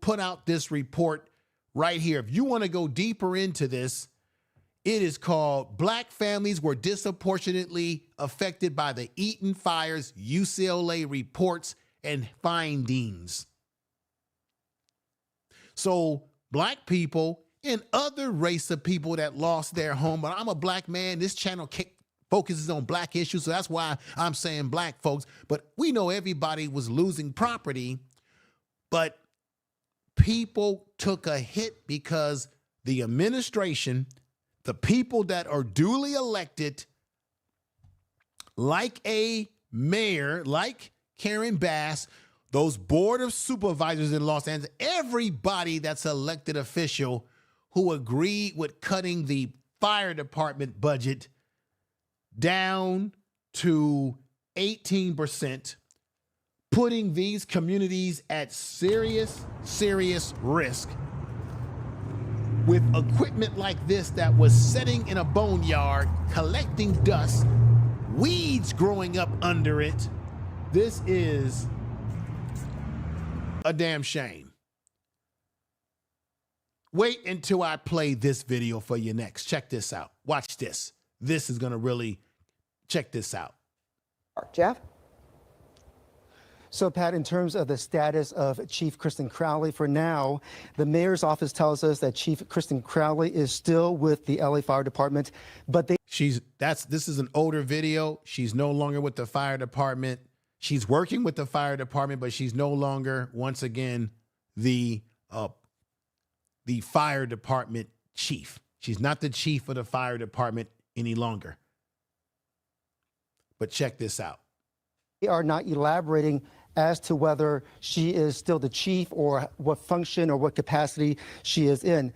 put out this report right here. If you want to go deeper into this, it is called Black Families Were Disproportionately Affected by the Eaton Fires, UCLA Reports and Findings. So black people and other race of people that lost their home, but I'm a black man. This channel focuses on black issues, so that's why I'm saying black folks. But we know everybody was losing property, but people took a hit because the administration, the people that are duly elected, like a mayor, like Karen Bass, those board of supervisors in Los Angeles, everybody that's elected official who agreed with cutting the fire department budget down to 18%, putting these communities at serious risk with equipment like this that was sitting in a boneyard, collecting dust, weeds growing up under it. This is a damn shame. Wait until I play this video for you next. Check this out. Watch this. This is going to really check this out. Jeff? So, Pat, in terms of the status of Chief Kristen Crowley, for now, the mayor's office tells us that Chief Kristen Crowley is still with the LA Fire Department, but this is an older video. She's no longer with the fire department. She's working with the fire department, but she's no longer, once again, the fire department chief. She's not the chief of the fire department any longer. But check this out. they are not elaborating as to whether she is still the chief or what function or what capacity she is in.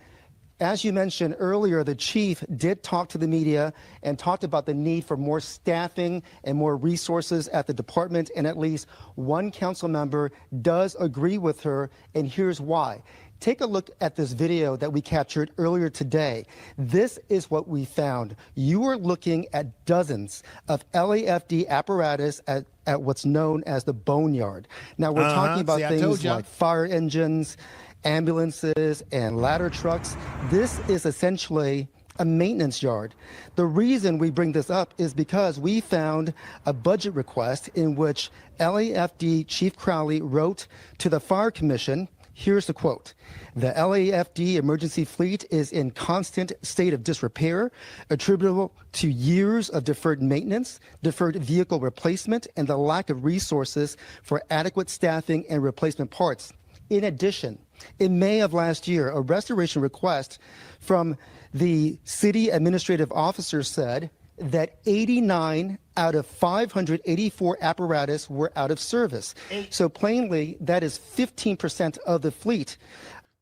As you mentioned earlier, the chief did talk to the media and talked about the need for more staffing and more resources at the department, and at least one council member does agree with her, and here's why. Take a look at this video that we captured earlier today. This is what we found. You are looking at dozens of LAFD apparatus at what's known as the boneyard. Now, we're talking about things like fire engines, ambulances, and ladder trucks. This is essentially a maintenance yard. The reason we bring this up is because we found a budget request in which LAFD Chief Crowley wrote to the Fire Commission. Here's the quote. The LAFD emergency fleet is in constant state of disrepair, attributable to years of deferred maintenance, deferred vehicle replacement, and the lack of resources for adequate staffing and replacement parts. In addition, in May of last year, a restoration request from the city administrative officer said that 89 out of 584 apparatus were out of service. So plainly, that is 15% of the fleet.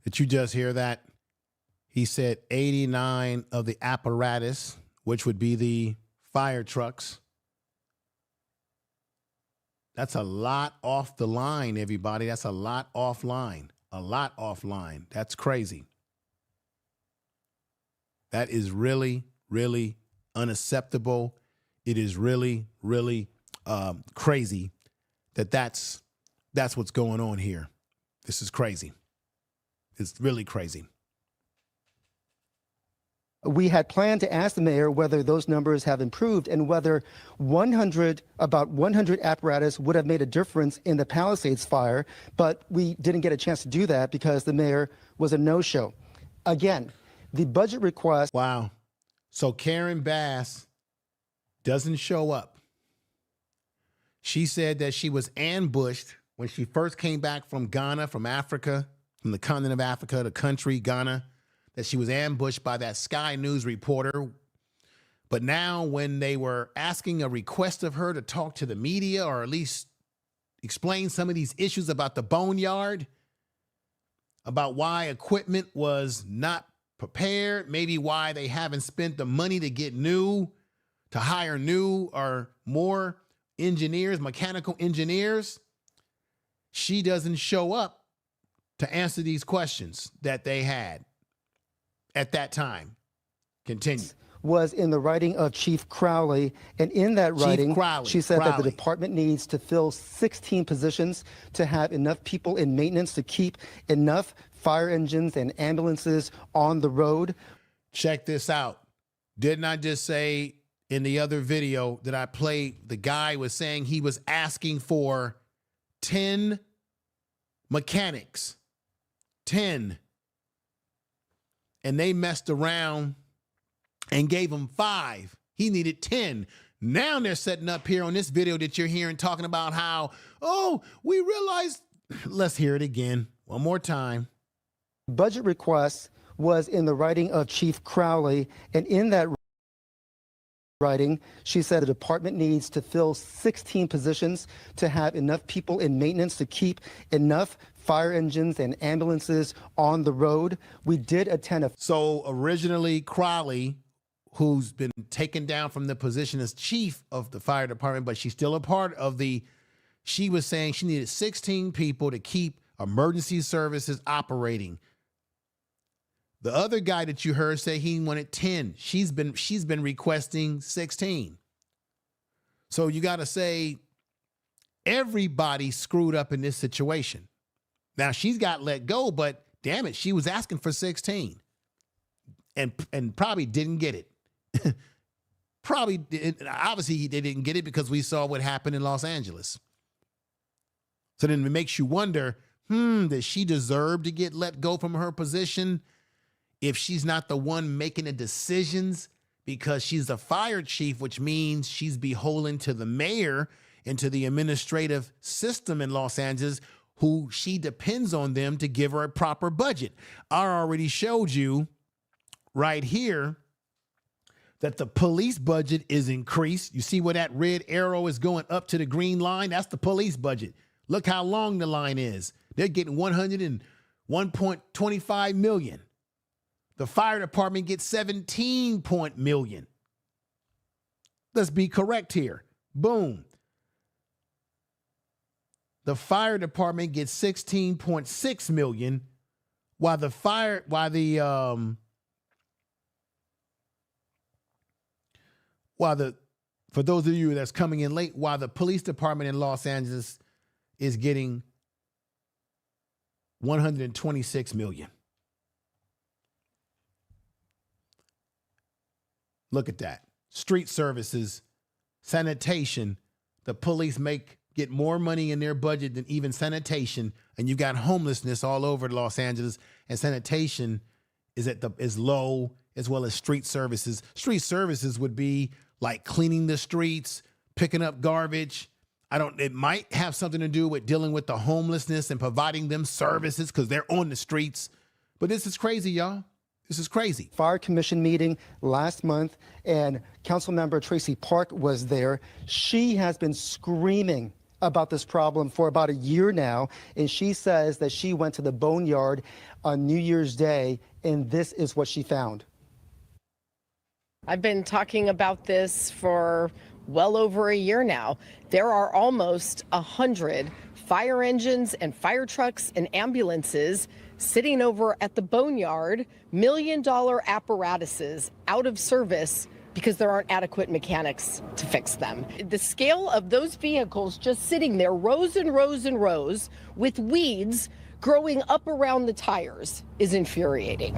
Did you just hear that? He said 89 of the apparatus, which would be the fire trucks. That's a lot off the line, everybody. That's a lot offline. A lot offline. That's crazy. That is really, really unacceptable. It is really, really crazy that's what's going on here. This is crazy. It's really crazy. We had planned to ask the mayor whether those numbers have improved and whether about 100 apparatus would have made a difference in the Palisades fire, but we didn't get a chance to do that because the mayor was a no-show. Again, the budget request. Wow. So Karen Bass doesn't show up. She said that she was ambushed when she first came back from Ghana, from Africa, from the continent of Africa, the country, Ghana, that she was ambushed by that Sky News reporter. But now when they were asking a request of her to talk to the media or at least explain some of these issues about the boneyard, about why equipment was not prepared, maybe why they haven't spent the money to hire new or more engineers, mechanical engineers, she doesn't show up to answer these questions that they had at that time. Continue. Was in the writing of Chief Crowley, and in that writing, she said that the department needs to fill 16 positions to have enough people in maintenance to keep enough fire engines and ambulances on the road. Check this out. Didn't I just say in the other video that I played, the guy was saying he was asking for 10 mechanics, 10. And they messed around and gave him 5. He needed 10. Now they're setting up here on this video that you're hearing talking about how, oh, we realized. Let's hear it again. One more time. Budget request was in the writing of Chief Crowley, and in that writing, she said the department needs to fill 16 positions to have enough people in maintenance to keep enough fire engines and ambulances on the road. We did attend a... So originally Crowley, who's been taken down from the position as chief of the fire department, but she's still a part of she was saying she needed 16 people to keep emergency services operating. The other guy that you heard say he wanted 10. She's been requesting 16. So you got to say everybody screwed up in this situation. Now she's got let go, but damn it, she was asking for 16 and probably didn't get it. Obviously they didn't get it because we saw what happened in Los Angeles. So then it makes you wonder, does she deserve to get let go from her position if she's not the one making the decisions? Because she's a fire chief, which means she's beholden to the mayor and to the administrative system in Los Angeles, who she depends on them to give her a proper budget. I already showed you right here that the police budget is increased. You see where that red arrow is going up to the green line? That's the police budget. Look how long the line is. They're getting 101.25 million. The fire department gets 17 million. Let's be correct here. Boom. The fire department gets 16.6 million, while for those of you that's coming in late, while the police department in Los Angeles is getting 126 million. Look at that. Street services, sanitation, the police get more money in their budget than even sanitation, and you got homelessness all over Los Angeles, and sanitation is low, as well as street services. Street services would be like cleaning the streets, picking up garbage. It might have something to do with dealing with the homelessness and providing them services because they're on the streets. But this is crazy, y'all. This is crazy. Fire Commission meeting last month, and Councilmember Tracy Park was there. She has been screaming about this problem for about a year now, and she says that she went to the boneyard on New Year's Day, and this is what she found. I've been talking about this for well over a year now. There are almost 100 fire engines and fire trucks and ambulances sitting over at the boneyard, million-dollar apparatuses out of service because there aren't adequate mechanics to fix them. The scale of those vehicles just sitting there, rows and rows and rows, with weeds growing up around the tires, is infuriating.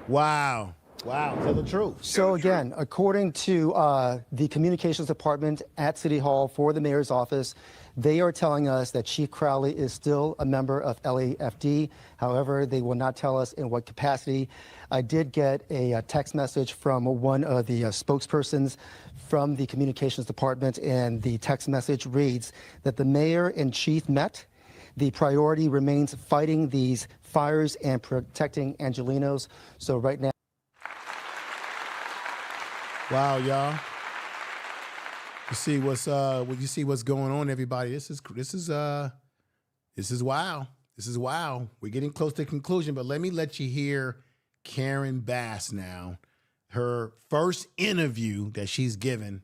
Wow. Wow, tell the truth. So again, according to the communications department at City Hall for the mayor's office, they are telling us that Chief Crowley is still a member of LAFD. However, they will not tell us in what capacity. I did get a text message from one of the spokespersons from the communications department, and the text message reads that the mayor and chief met. The priority remains fighting these fires and protecting Angelenos. So right now, wow, y'all. You see what's going on, everybody. This is wow. This is wow. We're getting close to conclusion, but let me let you hear Karen Bass now. Her first interview that she's given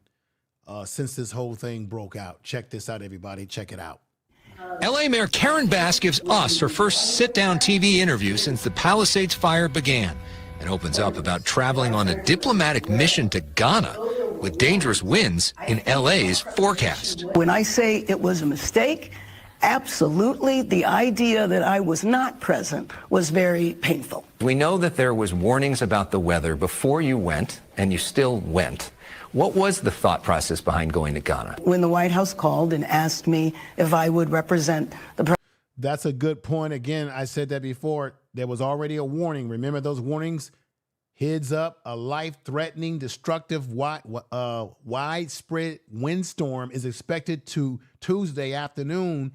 since this whole thing broke out. Check this out, everybody. Check it out. LA Mayor Karen Bass gives us her first sit-down TV interview since the Palisades fire began, and opens up about traveling on a diplomatic mission to Ghana with dangerous winds in LA's forecast. When I say it was a mistake, absolutely. The idea that I was not present was very painful. We know that there was warnings about the weather before you went, and you still went. What was the thought process behind going to Ghana? When the White House called and asked me if I would represent the president. That's a good point. Again, I said that before. There was already a warning. Remember those warnings? Heads up, a life-threatening, destructive, widespread windstorm is expected to Tuesday afternoon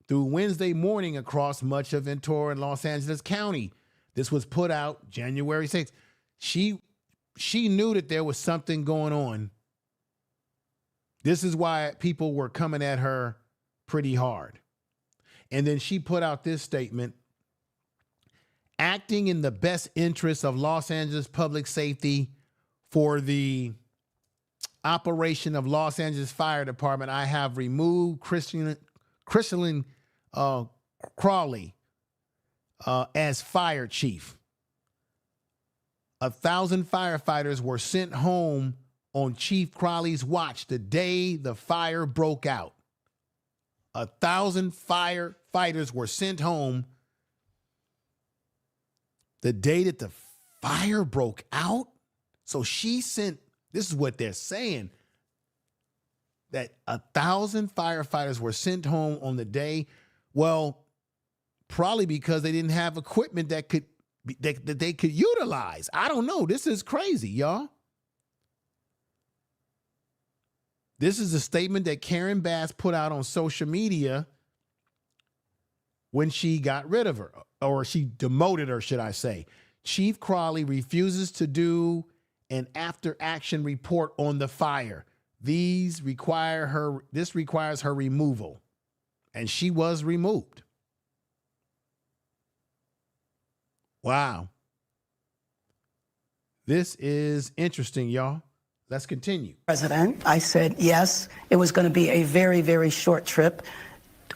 through Wednesday morning across much of Ventura and Los Angeles County. This was put out January 6th. She knew that there was something going on. This is why people were coming at her pretty hard. And then she put out this statement: acting in the best interest of Los Angeles public safety for the operation of Los Angeles Fire Department, I have removed Crowley as fire chief. 1,000 firefighters were sent home on Chief Crowley's watch the day the fire broke out. 1,000 firefighters were sent home the day that the fire broke out. So she sent, this is what they're saying, that 1,000 firefighters were sent home on the day. Well, probably because they didn't have equipment that they could utilize. I don't know. This is crazy, y'all. This is a statement that Karen Bass put out on social media when she got rid of her, or she demoted her, should I say. Chief Crowley refuses to do an after-action report on the fire. This requires her removal, and she was removed. Wow. This is interesting, y'all. Let's continue. President, I said yes, it was going to be a very, very short trip,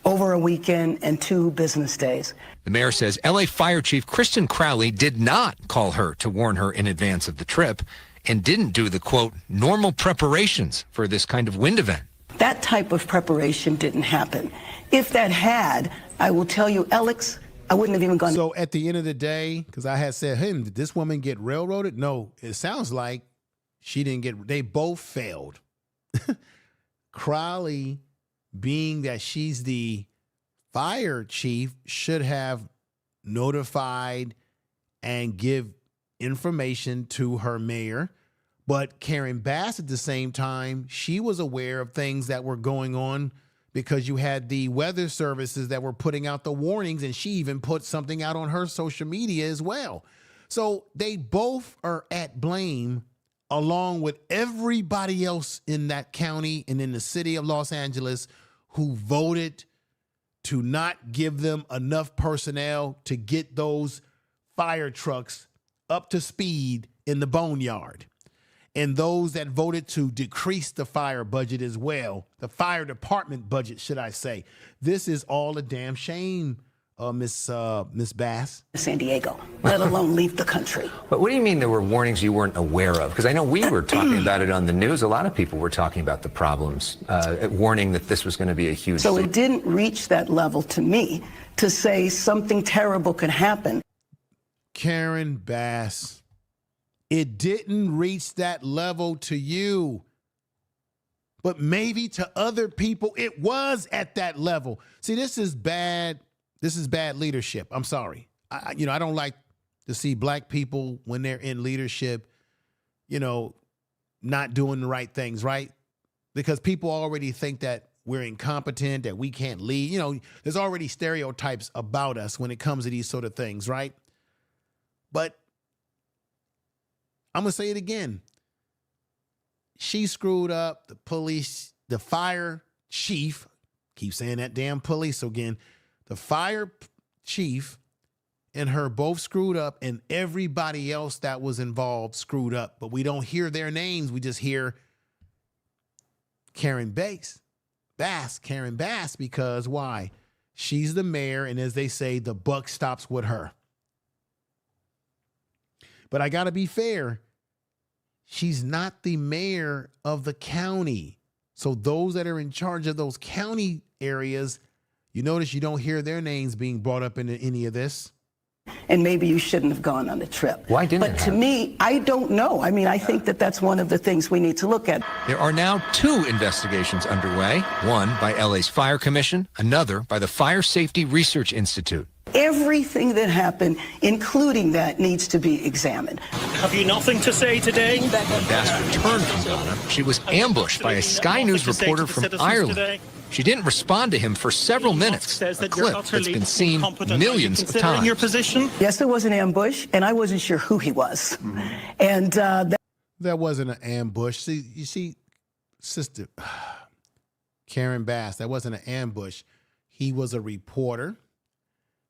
over a weekend and 2 business days. The mayor says LA Fire Chief Kristen Crowley did not call her to warn her in advance of the trip and didn't do the, quote, normal preparations for this kind of wind event. That type of preparation didn't happen. If that had, I will tell you, Alex, I wouldn't have even gone. So at the end of the day, because I had said, hey, did this woman get railroaded? No, it sounds like she didn't get, they both failed. Crowley, being that she's the fire chief, should have notified and give information to her mayor. But Karen Bass, at the same time, she was aware of things that were going on because you had the weather services that were putting out the warnings, and she even put something out on her social media as well. So they both are at blame, along with everybody else in that county and in the city of Los Angeles who voted to not give them enough personnel to get those fire trucks up to speed in the boneyard. And those that voted to decrease the fire budget as well, the fire department budget, should I say. This is all a damn shame, Miss Bass. San Diego, let alone leave the country. But what do you mean there were warnings you weren't aware of? Because I know we were talking about it on the news. A lot of people were talking about the problems, warning that this was going to be a huge... So it didn't reach that level to me to say something terrible could happen. Karen Bass, it didn't reach that level to you, but maybe to other people it was at that level. See, this is bad. This is bad leadership. I'm sorry. I don't like to see black people when they're in leadership, not doing the right things, right? Because people already think that we're incompetent, that we can't lead. There's already stereotypes about us when it comes to these sort of things, right? But I'm going to say it again. She screwed up. The police, the fire chief, keep saying that damn police again. The fire chief and her both screwed up, and everybody else that was involved screwed up. But we don't hear their names. We just hear Karen Bass, because why? She's the mayor, and as they say, the buck stops with her. But I got to be fair. She's not the mayor of the county. So those that are in charge of those county areas, you notice you don't hear their names being brought up into any of this. And maybe you shouldn't have gone on the trip. Why didn't But to me, I don't know. I mean, I think that that's one of the things we need to look at. There are now 2 investigations underway, one by LA's Fire Commission, another by the Fire Safety Research Institute. Everything that happened, including that, needs to be examined. Have you nothing to say today? When Bass returned from Ghana, she was ambushed by a Sky News reporter from Ireland. She didn't respond to him for several minutes, a clip that's been seen millions of times. Your position? Yes, there was an ambush, and I wasn't sure who he was. And that wasn't an ambush. See, you see, Sister Karen Bass, that wasn't an ambush. He was a reporter.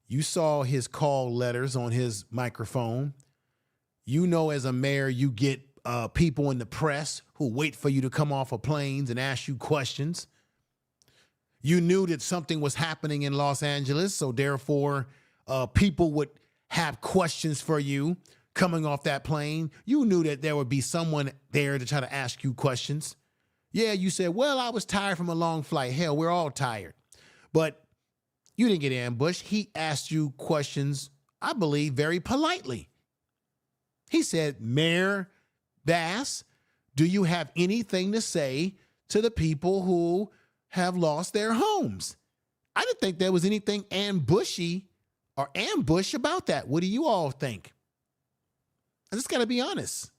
You saw his call letters on his microphone. As a mayor, you get people in the press who wait for you to come off of planes and ask you questions. You knew that something was happening in Los Angeles, so therefore people would have questions for you coming off that plane. You knew that there would be someone there to try to ask you questions. Yeah, you said, well, I was tired from a long flight. Hell, we're all tired. But you didn't get ambushed. He asked you questions, I believe, very politely. He said, Mayor Bass, do you have anything to say to the people who have lost their homes? I didn't think there was anything ambushy or ambush about that. What do you all think? I just got to be honest.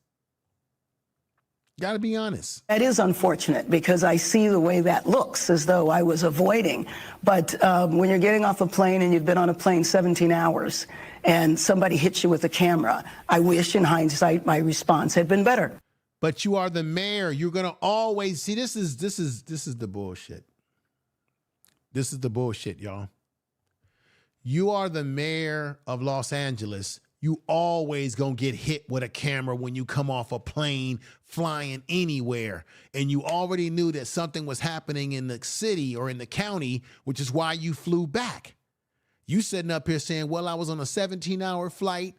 Got to be honest. that is unfortunate because I see the way that looks as though I was avoiding. But when you're getting off a plane and you've been on a plane 17 hours and somebody hits you with a camera, I wish in hindsight my response had been better. But you are the mayor. You're going to always see this is the bullshit. This is the bullshit, y'all. You are the mayor of Los Angeles. you always gonna get hit with a camera when you come off a plane flying anywhere. And you already knew that something was happening in the city or in the county, which is why you flew back. You sitting up here saying, well, I was on a 17-hour flight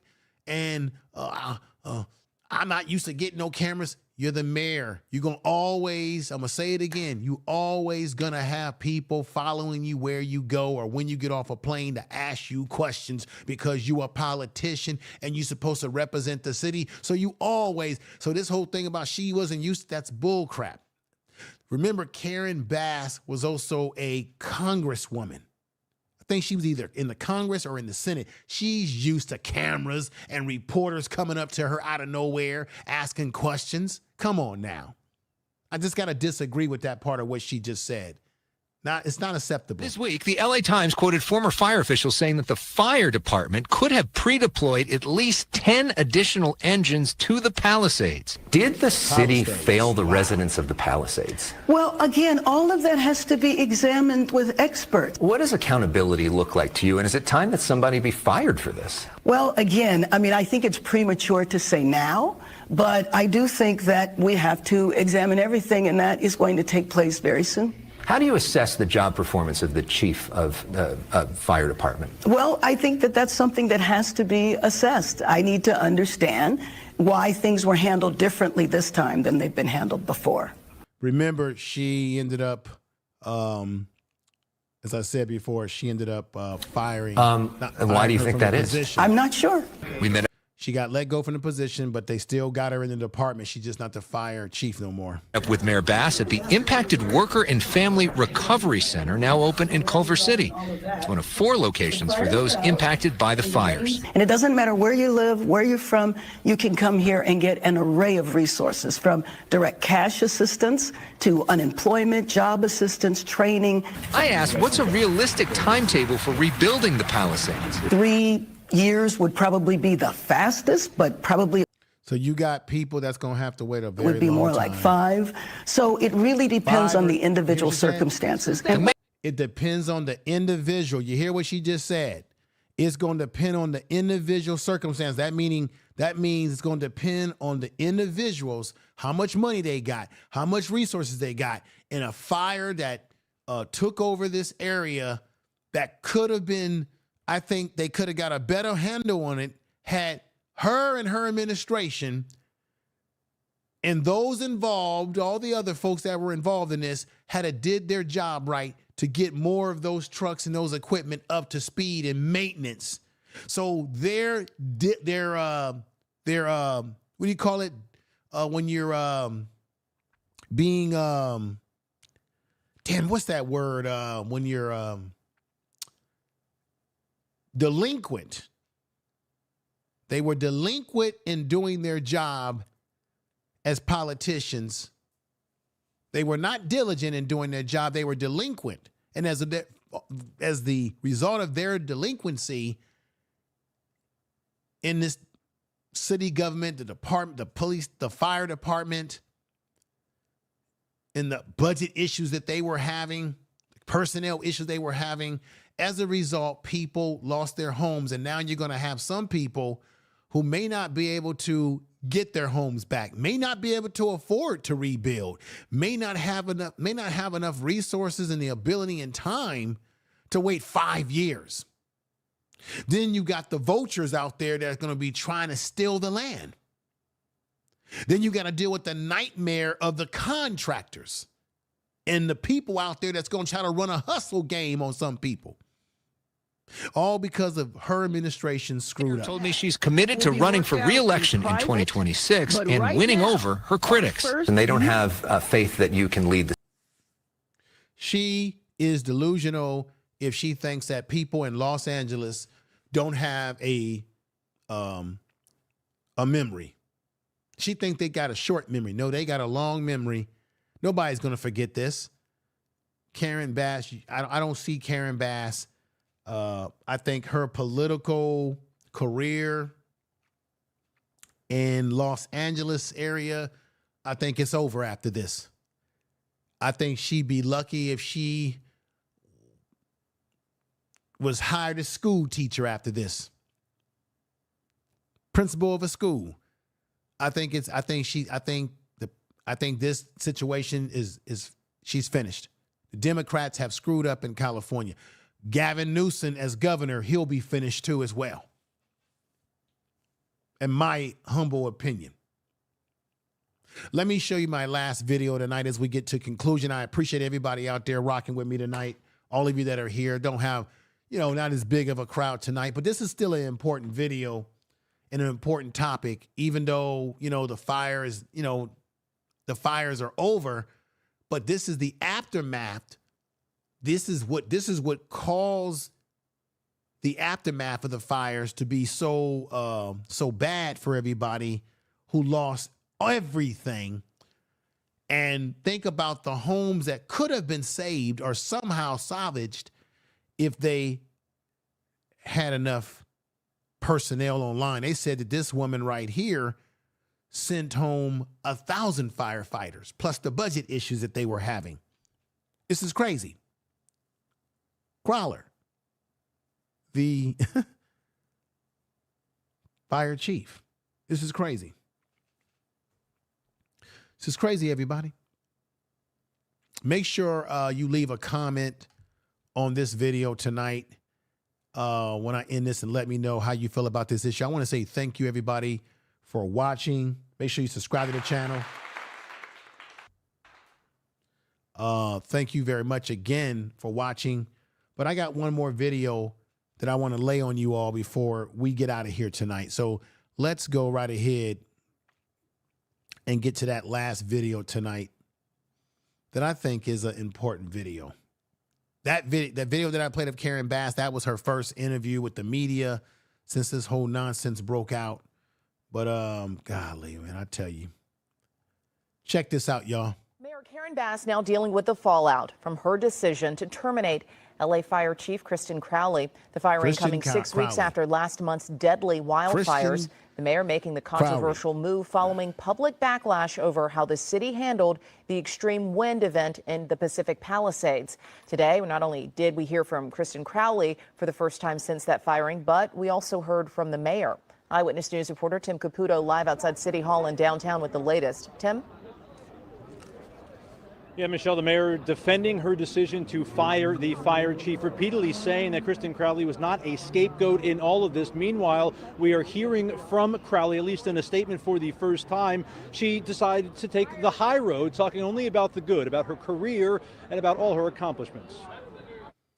and I'm not used to getting no cameras. You're the mayor. You're going to always, I'm going to say it again, you always going to have people following you where you go or when you get off a plane to ask you questions because you a politician and you're supposed to represent the city. So so this whole thing about she wasn't used to, that's bull crap. Remember, Karen Bass was also a congresswoman. I think she was either in the Congress or in the Senate. She's used to cameras and reporters coming up to her out of nowhere, asking questions. Come on now. I just got to disagree with that part of what she just said. It's not acceptable. This week, the LA Times quoted former fire officials saying that the fire department could have pre-deployed at least 10 additional engines to the Palisades. Did the city fail the residents of the Palisades? Well, again, all of that has to be examined with experts. What does accountability look like to you? And is it time that somebody be fired for this? Well, again, I mean, I think it's premature to say now, but I do think that we have to examine everything, and that is going to take place very soon. How do you assess the job performance of the chief of the fire department? Well, I think that that's something that has to be assessed. I need to understand why things were handled differently this time than they've been handled before. Remember, she ended up, as I said before, she ended up firing. Why do you think that is? I'm not sure. She got let go from the position, but they still got her in the department. She's just not the fire chief no more. Up with Mayor Bass at the Impacted Worker and Family Recovery Center, now open in Culver City. It's one of 4 locations for those impacted by the fires. And it doesn't matter where you live, where you're from, you can come here and get an array of resources, from direct cash assistance to unemployment, job assistance, training. I asked, what's a realistic timetable for rebuilding the Palisades? 3 years would probably be the fastest, but probably. So you got people that's going to have to wait a very long time. It would be more like 5. So it really depends on the individual circumstances. It depends on the individual. You hear what she just said? It's going to depend on the individual circumstance. That means it's going to depend on the individuals, how much money they got, how much resources they got. In a fire that took over this area that could have been, I think they could have got a better handle on it had her and her administration and those involved, all the other folks that were involved in this, did their job right to get more of those trucks and those equipment up to speed and maintenance. So their what do you call it when you're being what's that word when you're delinquent. They were delinquent in doing their job as politicians. They were not diligent in doing their job. They were delinquent. And as the result of their delinquency in this city government, the department, the police, the fire department, and the budget issues that they were having, personnel issues they were having, as a result, people lost their homes, and now you're going to have some people who may not be able to get their homes back, may not be able to afford to rebuild, may not have enough resources and the ability and time to wait 5 years. Then you got the vultures out there that's going to be trying to steal the land. Then you got to deal with the nightmare of the contractors and the people out there that's going to try to run a hustle game on some people. All because of her administration screwed up. Told me she's committed to running for re-election in 2026 and winning over her critics. And they don't have faith that you can lead the. She is delusional if she thinks that people in Los Angeles don't have a memory. She thinks they got a short memory. No, they got a long memory. Nobody's going to forget this. Karen Bass, I don't see Karen Bass. I think her political career in Los Angeles area, I think it's over after this. I think she'd be lucky if she was hired as school teacher after this. principal of a school. I think this situation is she's finished. The Democrats have screwed up in California. Gavin Newsom as governor, he'll be finished too as well. In my humble opinion. Let me show you my last video tonight as we get to conclusion. I appreciate everybody out there rocking with me tonight. All of you that are here don't have, not as big of a crowd tonight, but this is still an important video and an important topic, even though, the fires are over, but this is the aftermath. This is what caused the aftermath of the fires to be so bad for everybody who lost everything. And think about the homes that could have been saved or somehow salvaged if they had enough personnel online. They said that this woman right here sent home 1,000 firefighters plus the budget issues that they were having. This is crazy. Crowley, the fire chief. This is crazy. This is crazy, everybody. Make sure you leave a comment on this video tonight when I end this and let me know how you feel about this issue. I want to say thank you, everybody, for watching. Make sure you subscribe to the channel. Thank you very much again for watching. But I got one more video that I want to lay on you all before we get out of here tonight. So let's go right ahead and get to that last video tonight that I think is an important video. That video that I played of Karen Bass, that was her first interview with the media since this whole nonsense broke out. But golly, man, I tell you. Check this out, y'all. Mayor Karen Bass now dealing with the fallout from her decision to terminate LA Fire Chief Kristen Crowley. The firing coming 6 weeks after last month's deadly wildfires. The mayor making the controversial move following public backlash over how the city handled the extreme wind event in the Pacific Palisades. Today, not only did we hear from Kristen Crowley for the first time since that firing, but we also heard from the mayor. Eyewitness News reporter Tim Caputo live outside City Hall in downtown with the latest. Tim? Yeah, Michelle, the mayor defending her decision to fire the fire chief, repeatedly saying that Kristen Crowley was not a scapegoat in all of this. Meanwhile, we are hearing from Crowley, at least in a statement for the first time. She decided to take the high road, talking only about the good, about her career, and about all her accomplishments.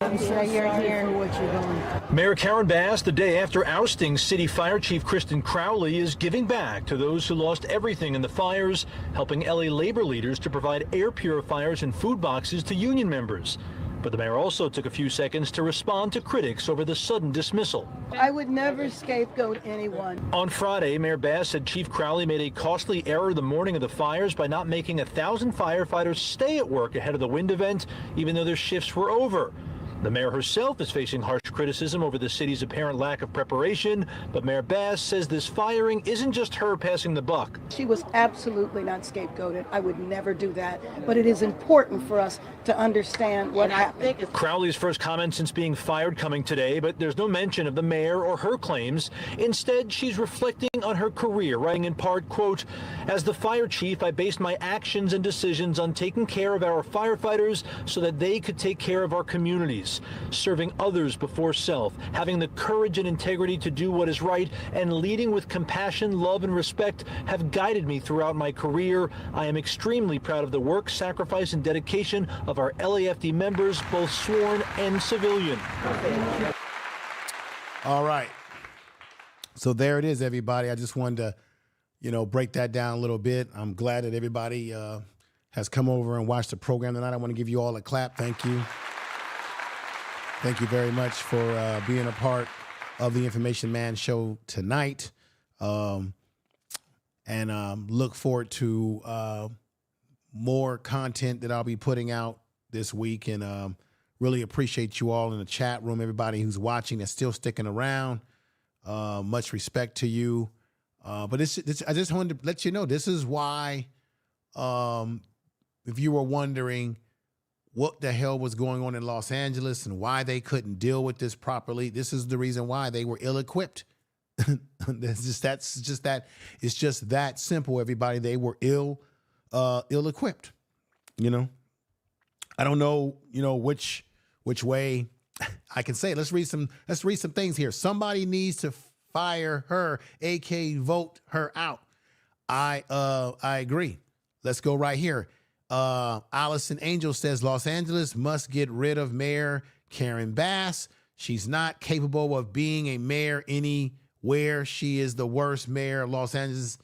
You say you're here and what you're doing. Mayor Karen Bass, the day after ousting City Fire Chief Kristen Crowley, is giving back to those who lost everything in the fires, helping LA labor leaders to provide air purifiers and food boxes to union members. But the mayor also took a few seconds to respond to critics over the sudden dismissal. I would never scapegoat anyone. On Friday, Mayor Bass said Chief Crowley made a costly error the morning of the fires by not making 1,000 firefighters stay at work ahead of the wind event, even though their shifts were over. The mayor herself is facing harsh criticism over the city's apparent lack of preparation, but Mayor Bass says this firing isn't just her passing the buck. She was absolutely not scapegoated. I would never do that. But it is important for us to understand what happened. Crowley's first comment since being fired coming today, but there's no mention of the mayor or her claims. Instead, she's reflecting on her career, writing in part, quote, "As the fire chief, I based my actions and decisions on taking care of our firefighters so that they could take care of our communities. Serving others before self, having the courage and integrity to do what is right, and leading with compassion, love, and respect have guided me throughout my career. I am extremely proud of the work, sacrifice, and dedication of our LAFD members, both sworn and civilian." All right. So there it is, everybody. I just wanted to, break that down a little bit. I'm glad that everybody has come over and watched the program tonight. I want to give you all a clap. Thank you. Thank you very much for being a part of the Information Man show tonight. And look forward to more content that I'll be putting out this week. And really appreciate you all in the chat room, everybody who's watching that's still sticking around. Much respect to you. But I just wanted to let you know, this is why, if you were wondering what the hell was going on in Los Angeles and why they couldn't deal with this properly, this is the reason why they were ill-equipped. It's just that simple, everybody. They were ill-equipped, you know. I don't know, you know, which way I can say it. Let's read some things here. Somebody needs to fire her, aka vote her out. I agree. Let's go right here. Allison Angel says Los Angeles must get rid of Mayor Karen Bass. She's not capable of being a mayor anywhere. She is the worst mayor of Los Angeles.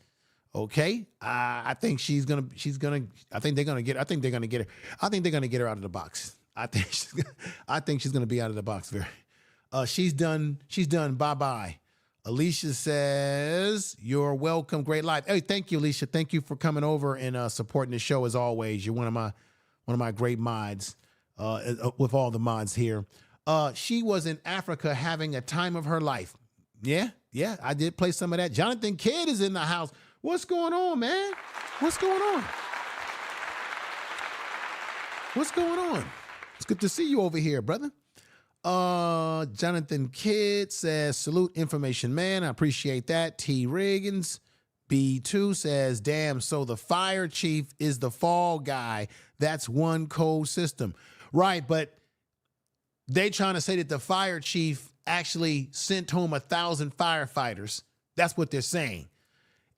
Okay. I think they're gonna get her out of the box. I think she's gonna be out of the box very. She's done. Bye-bye. Alicia says, you're welcome. Great life. Hey, thank you, Alicia. Thank you for coming over and supporting the show as always. You're one of my great mods with all the mods here. She was in Africa having a time of her life. Yeah, I did play some of that. Jonathan Kidd is in the house. What's going on, man? What's going on? It's good to see you over here, brother. Jonathan Kidd says, salute information man. I appreciate that. T. Riggins B2 says, damn, so the fire chief is the fall guy. That's one code system. Right, but they trying to say that the fire chief actually sent home 1,000 firefighters. That's what they're saying.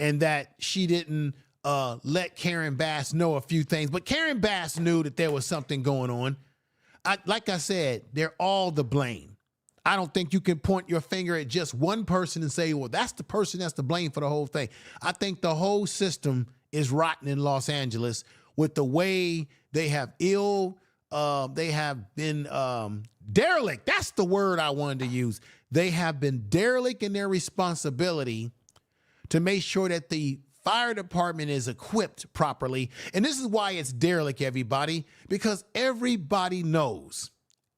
And that she didn't let Karen Bass know a few things. But Karen Bass knew that there was something going on. Like I said, they're all the blame. I don't think you can point your finger at just one person and say, well, that's the person that's to blame for the whole thing. I think the whole system is rotten in Los Angeles with the way they have been derelict. That's the word I wanted to use. They have been derelict in their responsibility to make sure that the fire department is equipped properly. And this is why it's derelict, everybody, because everybody knows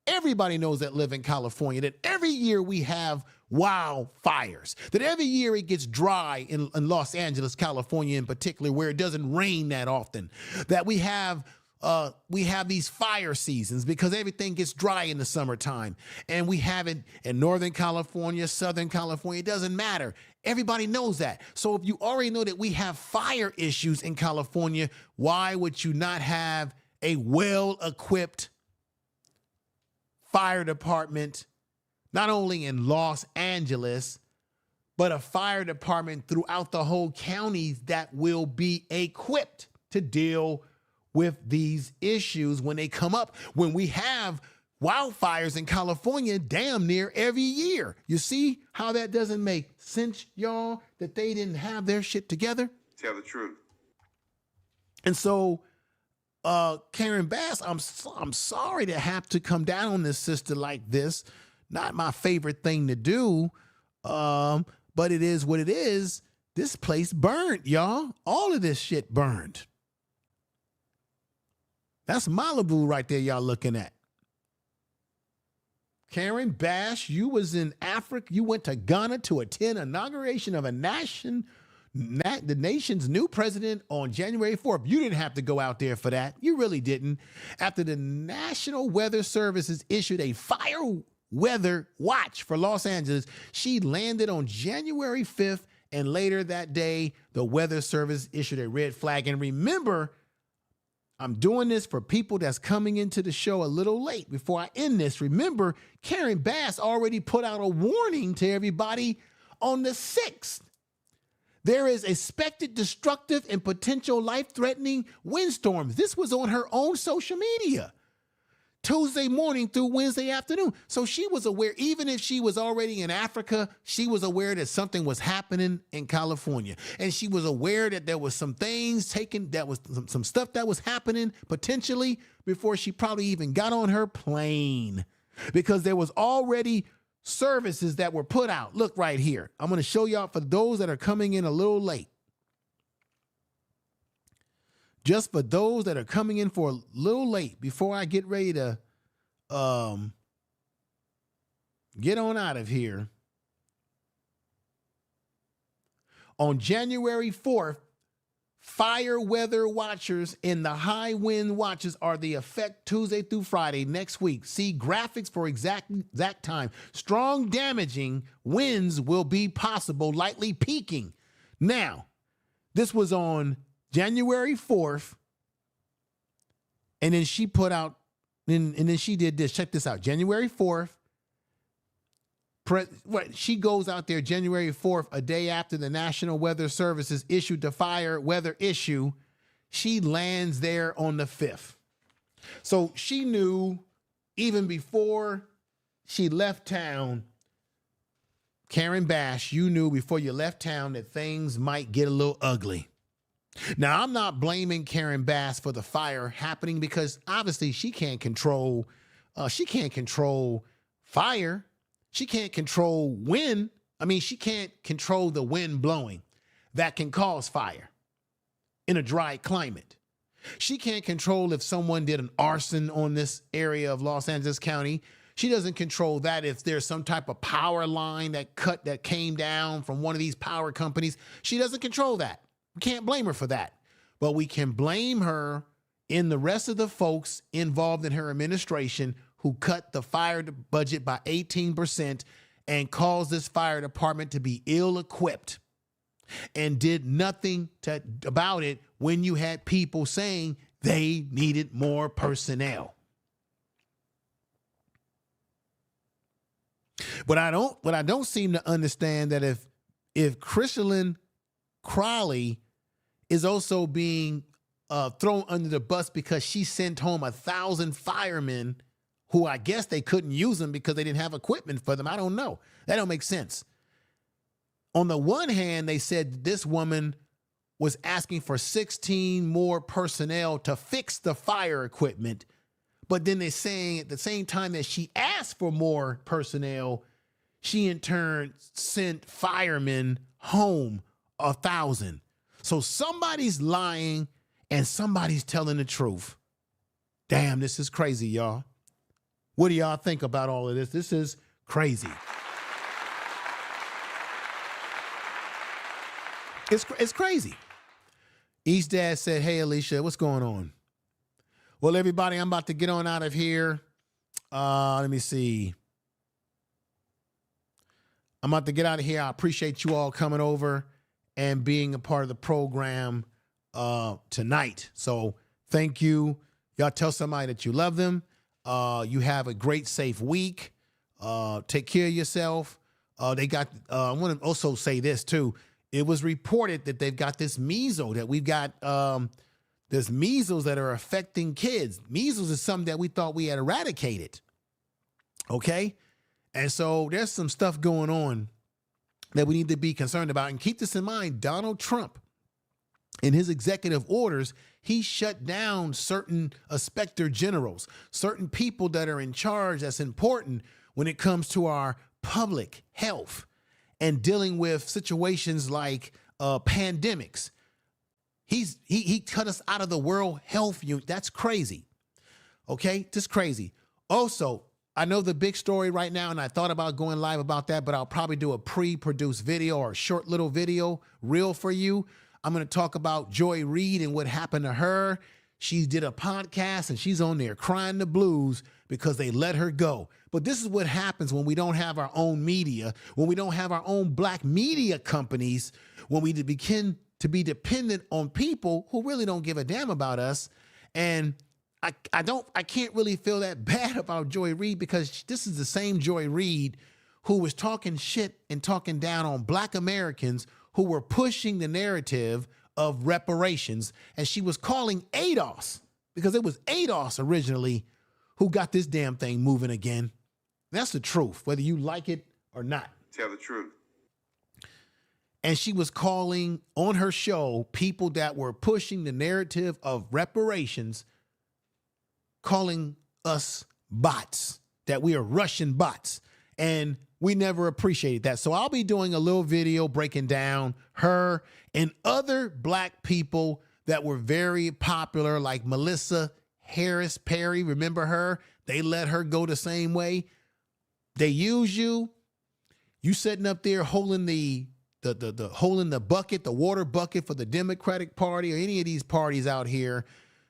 that live in California, that every year we have wildfires, that every year it gets dry in Los Angeles, California in particular, where it doesn't rain that often, that we have these fire seasons because everything gets dry in the summertime. And we have it in Northern California, Southern California. It doesn't matter. Everybody knows that. So if you already know that we have fire issues in California, why would you not have a well-equipped fire department, not only in Los Angeles, but a fire department throughout the whole counties that will be equipped to deal with these issues when they come up, when we have wildfires in California damn near every year. You see how that doesn't make sense, y'all, that they didn't have their shit together? Tell the truth. And so, Karen Bass, I'm sorry to have to come down on this sister like this. Not my favorite thing to do, but it is what it is. This place burned, y'all. All of this shit burned. That's Malibu right there y'all looking at. Karen Bass, you was in Africa. You went to Ghana to attend inauguration of the nation's new president on January 4th. You didn't have to go out there for that. You really didn't. After the National Weather Services issued a fire weather watch for Los Angeles, she landed on January 5th, and later that day, the Weather Service issued a red flag. And remember, I'm doing this for people that's coming into the show a little late before I end this. Remember, Karen Bass already put out a warning to everybody on the 6th. There is expected destructive and potential life-threatening windstorms. This was on her own social media, Tuesday morning through Wednesday afternoon. So she was aware, even if she was already in Africa, she was aware that something was happening in California. And she was aware that there was some things taken, that was some stuff that was happening potentially before she probably even got on her plane, because there was already services that were put out. Look right here. I'm going to show y'all for those that are coming in a little late. Just for those that are coming in for a little late, before I get ready to get on out of here. On January 4th, Fire weather watchers and the high wind watches are the effect Tuesday through Friday next week. See graphics for exact time. Strong damaging winds will be possible, likely peaking. Now, this was on January 4th. And then she put out, and then she did this. Check this out. January 4th. She goes out there January 4th, a day after the National Weather Services issued the fire weather issue. She lands there on the 5th. So she knew even before she left town, Karen Bash, you knew before you left town that things might get a little ugly. Now, I'm not blaming Karen Bass for the fire happening because obviously she can't control fire. She can't control wind. I mean, she can't control the wind blowing that can cause fire in a dry climate. She can't control if someone did an arson on this area of Los Angeles County. She doesn't control that if there's some type of power line that came down from one of these power companies. She doesn't control that. We can't blame her for that. But we can blame her in the rest of the folks involved in her administration who cut the fire budget by 18% and caused this fire department to be ill-equipped and did nothing about it when you had people saying they needed more personnel. But I don't seem to understand that if Crystalline Crowley is also being thrown under the bus because she sent home 1,000 firemen who I guess they couldn't use them because they didn't have equipment for them. I don't know. That don't make sense. On the one hand, they said this woman was asking for 16 more personnel to fix the fire equipment. But then they're saying at the same time that she asked for more personnel, she in turn sent firemen home 1,000. So somebody's lying and somebody's telling the truth. Damn, this is crazy, y'all. What do y'all think about all of this? This is crazy. It's crazy. East Dad said, hey, Alicia, what's going on? Well, everybody, I'm about to get on out of here. Let me see. I'm about to get out of here. I appreciate you all coming over and being a part of the program tonight. So thank you. Y'all tell somebody that you love them. You have a great, safe week. Take care of yourself. I want to also say this too. It was reported that they've got this measles, that we've got there's measles that are affecting kids. Measles is something that we thought we had eradicated. Okay? And so there's some stuff going on that we need to be concerned about. And keep this in mind, Donald Trump, in his executive orders, he shut down certain inspector generals, certain people that are in charge that's important when it comes to our public health and dealing with situations like pandemics. He cut us out of the World Health Union. That's crazy. Okay, just crazy. Also, I know the big story right now, and I thought about going live about that, but I'll probably do a pre-produced video or a short little video reel for you. I'm going to talk about Joy Reid and what happened to her. She did a podcast and she's on there crying the blues because they let her go. But this is what happens when we don't have our own media, when we don't have our own black media companies, when we begin to be dependent on people who really don't give a damn about us. And I can't really feel that bad about Joy Reid because this is the same Joy Reid who was talking shit and talking down on black Americans who were pushing the narrative of reparations. And she was calling ADOS, because it was ADOS originally who got this damn thing moving again. That's the truth, whether you like it or not. Tell the truth. And she was calling on her show people that were pushing the narrative of reparations, calling us bots, that we are Russian bots. And we never appreciated that. So I'll be doing a little video breaking down her and other black people that were very popular, like Melissa Harris Perry. Remember her? They let her go the same way. They use you. You sitting up there holding the holding the bucket, the water bucket for the Democratic Party or any of these parties out here,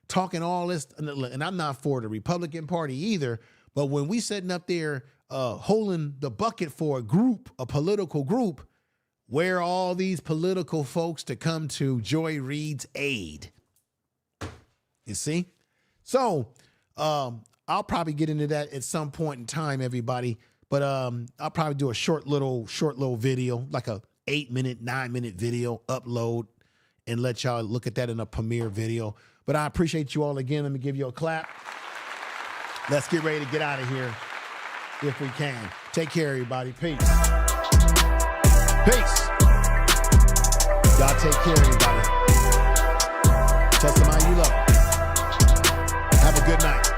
talking all this. And I'm not for the Republican Party either. But when we sitting up there holding the bucket for a group, a political group, where are all these political folks to come to Joy Reid's aid? You see? So I'll probably get into that at some point in time, everybody. But I'll probably do a short little video, like a 8-minute, 9-minute video upload and let y'all look at that in a premiere video. But I appreciate you all again. Let me give you a clap. Let's get ready to get out of here if we can. Take care, everybody. Peace. Peace. Y'all take care, everybody. Tell somebody you love them. Have a good night.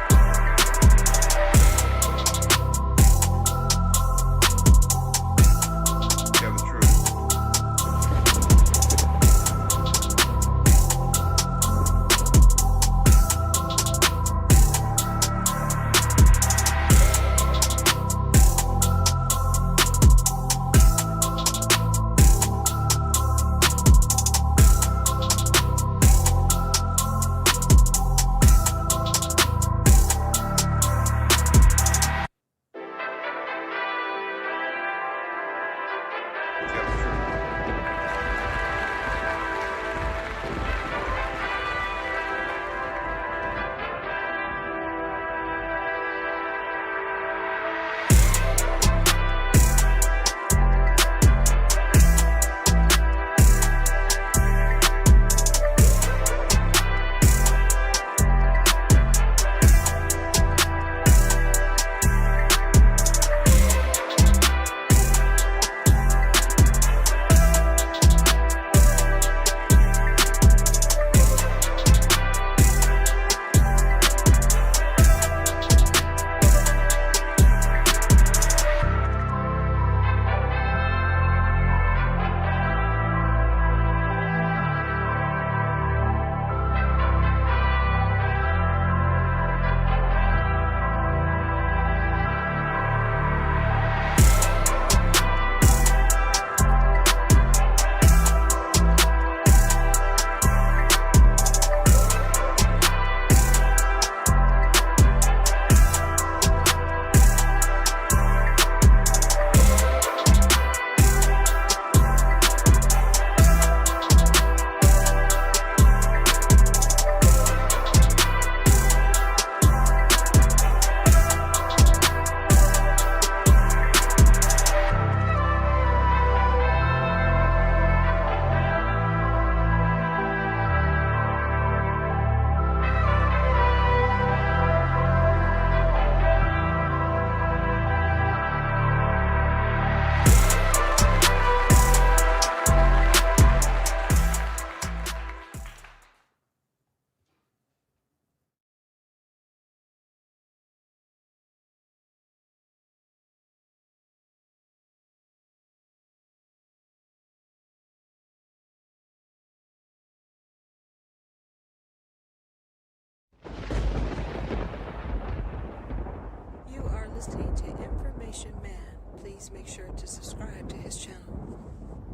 Listening to Information Man. Please make sure to subscribe to his channel.